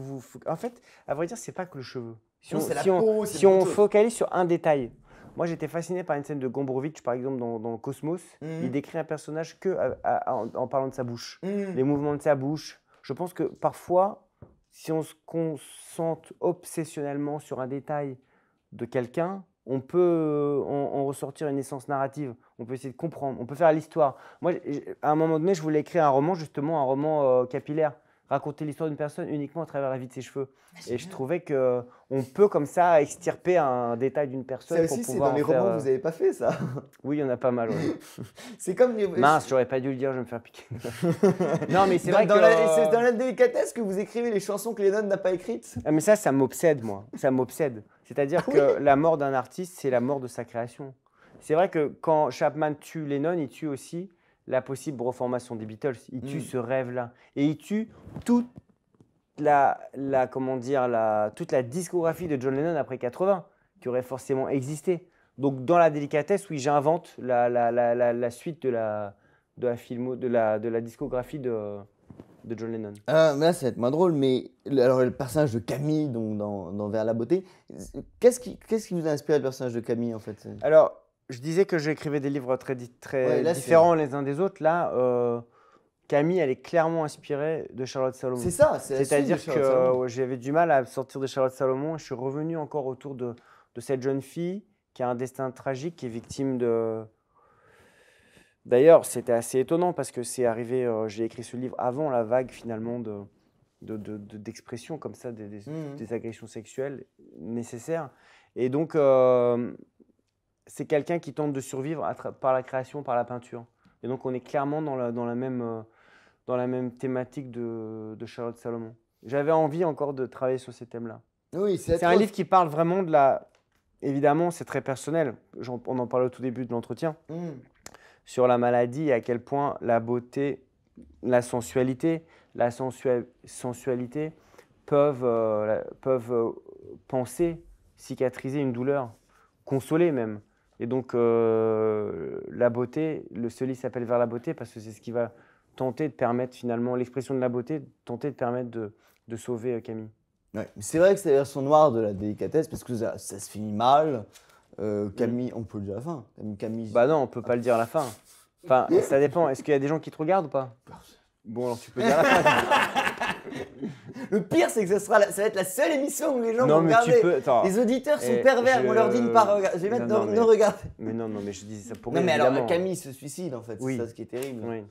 en fait, à vrai dire, c'est pas que le cheveu. Non, c'est la peau, c'est si on beaucoup de choses. focalise sur un détail. Moi, j'étais fasciné par une scène de Gombrowicz, par exemple, dans Cosmos. Il décrit un personnage que en parlant de sa bouche, les mouvements de sa bouche. Je pense que parfois, si on se concentre obsessionnellement sur un détail de quelqu'un, on peut en ressortir une essence narrative. On peut essayer de comprendre. On peut faire l'histoire. Moi, à un moment donné, je voulais écrire un roman, justement, un roman capillaire. Raconter l'histoire d'une personne uniquement à travers la vie de ses cheveux. Et je trouvais qu'on peut comme ça extirper un détail d'une personne. Ça aussi, c'est dans les romans que vous n'avez pas fait, ça. Oui, il y en a pas mal. Ouais. C'est comme... Mince, j'aurais pas dû le dire, je vais me faire piquer. Non, mais c'est vrai que... C'est dans la délicatesse que vous écrivez les chansons que Lennon n'a pas écrites. Ah, mais ça m'obsède, moi. Ça m'obsède. C'est-à-dire que la mort d'un artiste, c'est la mort de sa création. C'est vrai que quand Chapman tue Lennon, il tue aussi la possible reformation des Beatles. Il tue ce rêve-là. Et il tue toute toute la discographie de John Lennon après 80, qui aurait forcément existé. Donc dans la délicatesse, oui, j'invente la suite de la discographie de John Lennon. Mais là, ça va être moins drôle, mais alors, le personnage de Camille dans Vers la beauté, qu'est-ce qui vous a inspiré le personnage de Camille, en fait? Alors, je disais que j'écrivais des livres très différents les uns des autres. Là, Camille, elle est clairement inspirée de Charlotte Salomon. C'est ça, c'est-à-dire que j'avais du mal à sortir de Charlotte Salomon. Je suis revenu encore autour de cette jeune fille qui a un destin tragique, qui est victime de... D'ailleurs, c'était assez étonnant parce que c'est arrivé, j'ai écrit ce livre avant la vague finalement d'expression comme ça, des agressions sexuelles nécessaires. Et donc, c'est quelqu'un qui tente de survivre par la création, par la peinture. Et donc, on est clairement dans la même thématique de Charlotte Salomon. J'avais envie encore de travailler sur ces thèmes-là. Oui, c'est un livre qui parle vraiment de la... Évidemment, c'est très personnel. On en parlait au tout début de l'entretien. Sur la maladie et à quel point la beauté, la sensualité peuvent penser, cicatriser une douleur, consoler même. Et donc, la beauté, ce livre s'appelle Vers la beauté parce que c'est ce qui va tenter de permettre finalement, l'expression de la beauté, tenter de permettre de sauver Camille. Ouais, c'est vrai que c'est la version noire de la délicatesse parce que ça se finit mal. Camille, on peut le dire à la fin. Camille... Bah non, on peut pas le dire à la fin. Enfin, ça dépend. Est-ce qu'il y a des gens qui te regardent ou pas? Bon, alors tu peux dire à la fin. Le pire, c'est que ça va être la seule émission où les gens vont regarder. Les auditeurs sont pervers, on leur dit de ne pas regarder. Je vais mettre ne regarder. Mais non, mais je disais ça pour non, mais alors Camille se suicide en fait, c'est ça ce qui est terrible. Oui.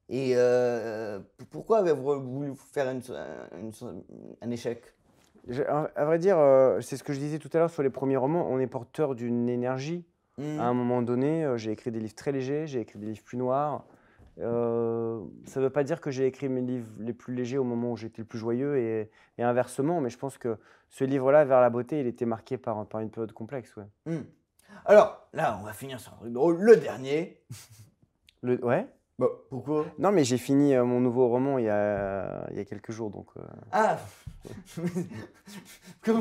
Et pourquoi avez-vous voulu faire un échec? À vrai dire, c'est ce que je disais tout à l'heure sur les premiers romans, on est porteur d'une énergie. À un moment donné, j'ai écrit des livres très légers, j'ai écrit des livres plus noirs. Ça ne veut pas dire que j'ai écrit mes livres les plus légers au moment où j'étais le plus joyeux et inversement, mais je pense que ce livre-là, Vers la beauté, il était marqué par une période complexe. Ouais. Alors, là, on va finir sur un truc drôle, le dernier. Ouais. Bah, pourquoi? Non, mais j'ai fini mon nouveau roman il y a quelques jours, donc... Ah. Comment?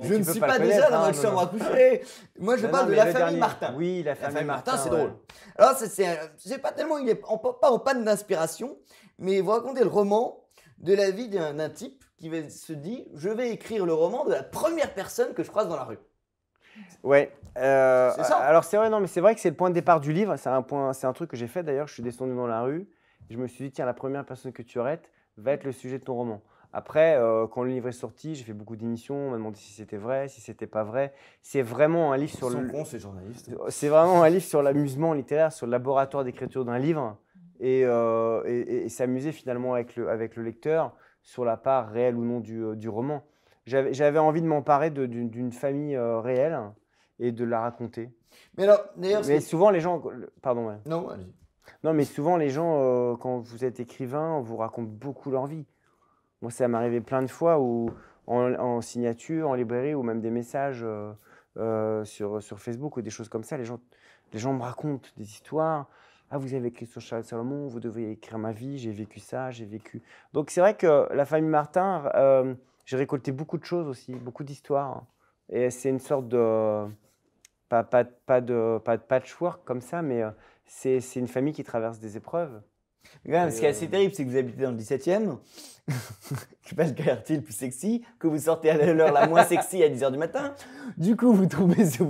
Je ne suis pas déjà dans votre chambre à coucher. Moi, je parle de La famille Martin. Oui, La famille Martin, c'est drôle. Alors, c'est pas tellement... Il est pas en panne d'inspiration, mais vous racontez le roman de la vie d'un type qui se dit « Je vais écrire le roman de la première personne que je croise dans la rue ». Ouais. C'est ça. Alors c'est vrai, non, mais c'est vrai que c'est le point de départ du livre. C'est un truc que j'ai fait d'ailleurs. Je suis descendu dans la rue. Et je me suis dit, tiens, la première personne que tu arrêtes va être le sujet de ton roman. Après, quand le livre est sorti, j'ai fait beaucoup d'émissions. On m'a demandé si c'était vrai, si c'était pas vrai. C'est vraiment un livre sur Ils sont cons, ces journalistes. C'est vraiment un livre sur l'amusement littéraire, sur le laboratoire d'écriture d'un livre et s'amuser finalement avec le lecteur sur la part réelle ou non du roman. J'avais envie de m'emparer d'une famille réelle et de la raconter. Mais alors, d'ailleurs, mais souvent les gens, pardon. Ouais. Non, allez. Non, mais souvent les gens, quand vous êtes écrivain, on vous raconte beaucoup leur vie. Moi, ça m'est arrivé plein de fois où, en signature, en librairie, ou même des messages sur Facebook ou des choses comme ça, les gens me racontent des histoires. Ah, vous avez écrit sur Charles Salomon, vous devez écrire ma vie, j'ai vécu ça, j'ai vécu. Donc c'est vrai que la famille Martin, j'ai récolté beaucoup de choses aussi, beaucoup d'histoires. Et c'est une sorte de pas de patchwork comme ça, mais c'est une famille qui traverse des épreuves. Ce qui est assez terrible, c'est que vous habitez dans le 17e, que pas le quartier le plus sexy, que vous sortez à l'heure la moins sexy à 10h du matin. Du coup, vous tombez sur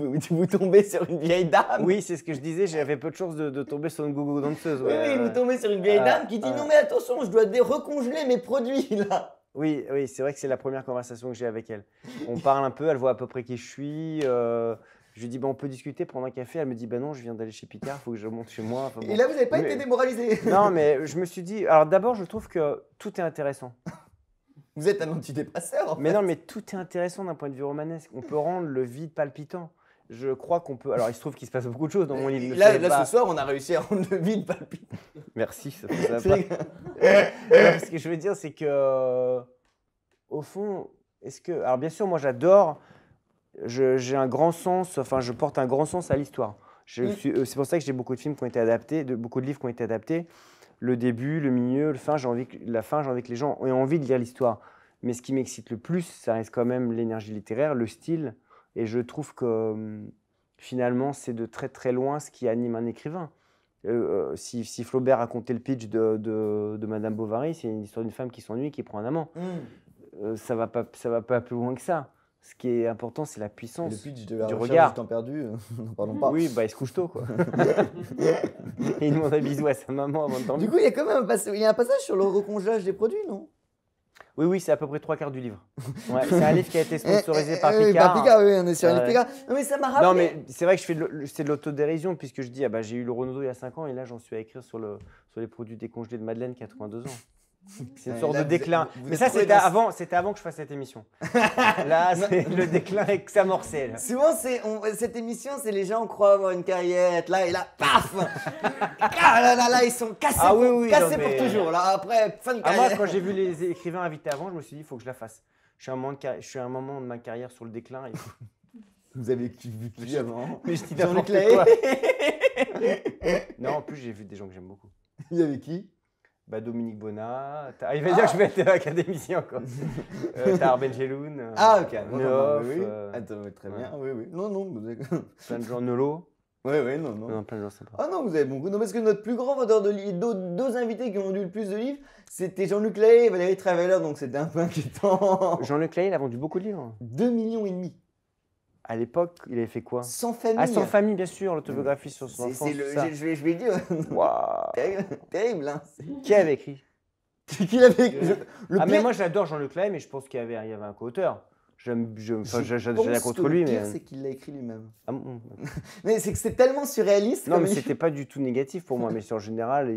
une vieille dame. Oui, c'est ce que je disais, j'avais peu de chance de tomber sur une gogo danseuse. Oui, vous tombez sur une vieille dame qui dit non mais attention, je dois recongeler mes produits là. Oui, c'est vrai que c'est la première conversation que j'ai avec elle. On parle un peu, elle voit à peu près qui je suis. Je lui dis, on peut discuter, prendre un café. Elle me dit, non, je viens d'aller chez Picard, il faut que je monte chez moi. Enfin, bon. Et là, vous n'avez pas été démoralisé. Non, mais je me suis dit, alors d'abord, je trouve que tout est intéressant. Vous êtes un antidépresseur, en fait. Mais non, mais tout est intéressant d'un point de vue romanesque. On peut rendre le vide palpitant. Je crois qu'on peut. Alors, il se trouve qu'il se passe beaucoup de choses dans mon livre. Là, ce soir, on a réussi à rendre le vide palpitant. Merci, ça va pas. Ce que je veux dire, c'est que, au fond, alors, bien sûr, moi, j'adore. J'ai un grand sens, enfin je porte un grand sens à l'histoire. C'est pour ça que j'ai beaucoup de films qui ont été adaptés, beaucoup de livres qui ont été adaptés. Le début, le milieu, la fin, j'ai envie que les gens aient envie de lire l'histoire. Mais ce qui m'excite le plus, ça reste quand même l'énergie littéraire, le style. Et je trouve que finalement, c'est de très très loin ce qui anime un écrivain. Si Flaubert racontait le pitch de Madame Bovary, c'est une histoire d'une femme qui s'ennuie, qui prend un amant. Ça va pas plus loin que ça. Ce qui est important, c'est la puissance le pitch de la du regard. Du temps perdu, n'en parlons pas. Oui, il se couche tôt, quoi. Et il demande un bisou à sa maman avant de dormir. Du coup, il y a quand même un passage sur le recongelage des produits, non? Oui, c'est à peu près 3/4 du livre. Ouais, c'est un livre qui a été sponsorisé par Picard. Par Picard, oui, on est sur un livre Picard. Non, mais ça m'a rappelé. Non, mais c'est vrai que c'est de l'autodérision, puisque je dis, j'ai eu le Renaudot il y a 5 ans, et là, j'en suis à écrire sur les produits décongelés de Madeleine, 82 ans. C'est une sorte de déclin. Mais ça, c'était avant que je fasse cette émission. Là, le déclin est s'amorcer. Souvent, cette émission, c'est les gens croient avoir une carrière, là, et là, paf là, ils sont cassés, cassés pour toujours. Là, après, fin de carrière. Moi, quand j'ai vu les écrivains invités avant, je me suis dit, il faut que je la fasse. Je suis à un moment de ma carrière sur le déclin. Vous avez vu qui avant? Mais je dis n'importe quoi. Non, en plus, j'ai vu des gens que j'aime beaucoup. Il y avait qui? Dominique Bonnat, il va dire que je vais être académicien encore. Tahar Benjeloun. Ok. Neuf, oui. Attends, très bien. Oui. Non. Plein de gens, Nolo. Oui, non. Plein de gens sympas. Ah non, vous avez beaucoup. Non, parce que notre plus grand vendeur de livres, deux invités qui ont vendu le plus de livres, c'était Jean-Luc Lahaye et Valérie Trierweiler, donc c'était un peu inquiétant. Jean-Luc Lahaye, il a vendu beaucoup de livres. 2,5 millions. À l'époque, il avait fait quoi? Sans famille. Ah, Sans famille, bien sûr, l'autobiographie sur son enfance. Je vais dire. Waouh. Terrible, hein. Qui avait écrit? Qui l'avait écrit? Mais moi, j'adore Jean-Luc Lahaye, mais je pense qu'il y avait un co-auteur. J'ai rien contre lui, mais. Le pire, c'est qu'il l'a écrit lui-même. Ah bon? Mais c'est que c'est tellement surréaliste. Non, mais c'était pas du tout négatif pour moi, mais en général,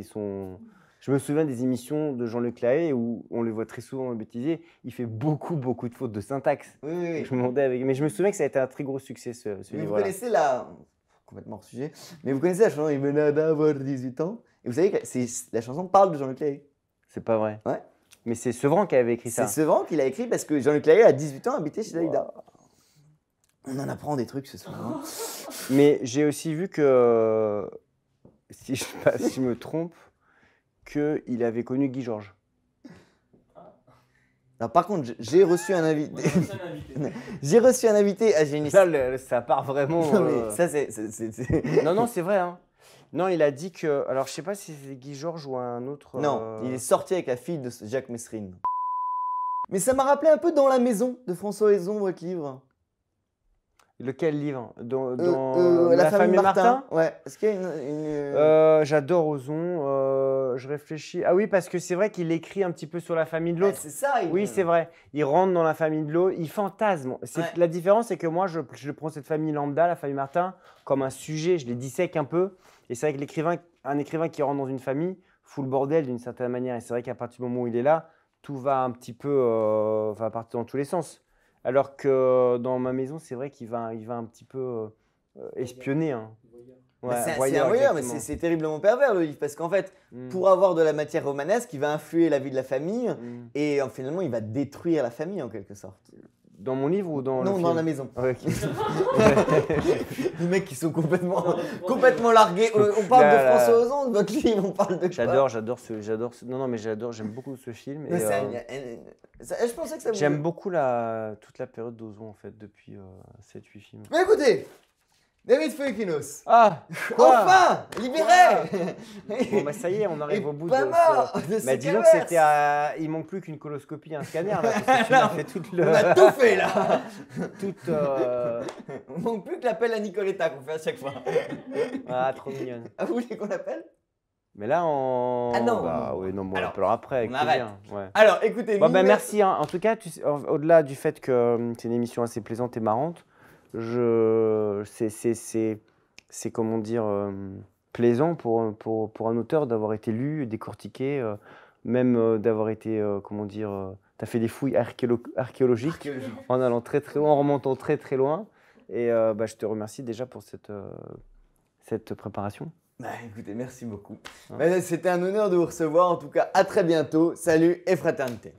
Je me souviens des émissions de Jean-Luc Lahaye où on le voit très souvent bêtisier. Il fait beaucoup de fautes de syntaxe. Oui. Je me demandais mais je me souviens que ça a été un très gros succès ce livre-là. Vous connaissez complètement hors sujet, mais vous connaissez la chanson Il venait d'avoir 18 ans. Et vous savez que la chanson parle de Jean-Luc Lahaye. C'est pas vrai. Ouais. Mais c'est Sevran qui avait écrit ça. C'est Sevran qui l'a écrit parce que Jean-Luc Lahaye à 18 ans habitait chez Dalida. On en apprend des trucs ce soir. Hein. Mais j'ai aussi vu que, si je me trompe, qu'il avait connu Guy Georges. Alors par contre, j'ai reçu un invité. J'ai reçu un invité à Génie. Là, ça part vraiment. Non, mais ça, c'est... Non, c'est vrai. Hein. Non, il a dit que. Alors, je sais pas si c'est Guy Georges ou un autre. Non, il est sorti avec la fille de Jacques Messrine. Mais ça m'a rappelé un peu Dans la maison de François Ozon, votre livre. Lequel livre? Dans La famille Martin. Martin. Ouais. Est-ce qu'il y a une... J'adore Ozon. Je réfléchis. Ah oui, parce que c'est vrai qu'il écrit un petit peu sur la famille de l'autre. c'est ça. Oui, c'est vrai. Il rentre dans la famille de l'autre. Il fantasme. La différence, c'est que moi, je prends cette famille lambda, la famille Martin, comme un sujet. Je les dissèque un peu. Et c'est vrai que un écrivain qui rentre dans une famille fout le bordel d'une certaine manière. Et c'est vrai qu'à partir du moment où il est là, tout va un petit peu va partir dans tous les sens. Alors que dans ma maison, c'est vrai qu'il va un petit peu espionner. Hein. Ouais, c'est un voyeur, mais c'est terriblement pervers le livre, parce qu'en fait, pour avoir de la matière romanesque, il va influer la vie de la famille, et finalement, il va détruire la famille en quelque sorte. Dans mon livre ou dans le film? Dans la maison. Okay. Les mecs qui sont complètement largués. On parle de François Ozon, de votre livre, on parle de quoi? J'adore ce... Non, mais j'aime beaucoup ce film. Mais je pensais que ça... J'aime beaucoup toute la période d'Ozon, en fait, depuis 7-8 films. Mais écoutez, David Foekinos. Ah, enfin libéré. Bon bah ça y est, on arrive au bout de ce... Mais disons que c'était il manque plus qu'une coloscopie, un scanner là, parce que tu as fait toute le... On a tout fait là. Il manque plus que l'appel à Nicoletta qu'on fait à chaque fois. Ah, trop mignonne. Ah, vous voulez qu'on l'appelle? Mais là on... Ah non. Bah oui, non, bon, on l'appellera après. Avec on arrête. Ouais. Alors écoutez, bon, bah, merci hein. En tout cas, au-delà du fait que c'est une émission assez plaisante et marrante, c'est comment dire plaisant pour un auteur d'avoir été lu, décortiqué, même d'avoir été comment dire, t'as fait des fouilles archéologiques en allant très très loin, en remontant très très loin, et bah, je te remercie déjà pour cette préparation. Bah, écoutez, merci beaucoup. Ouais. C'était un honneur de vous recevoir, en tout cas à très bientôt, salut et fraternité.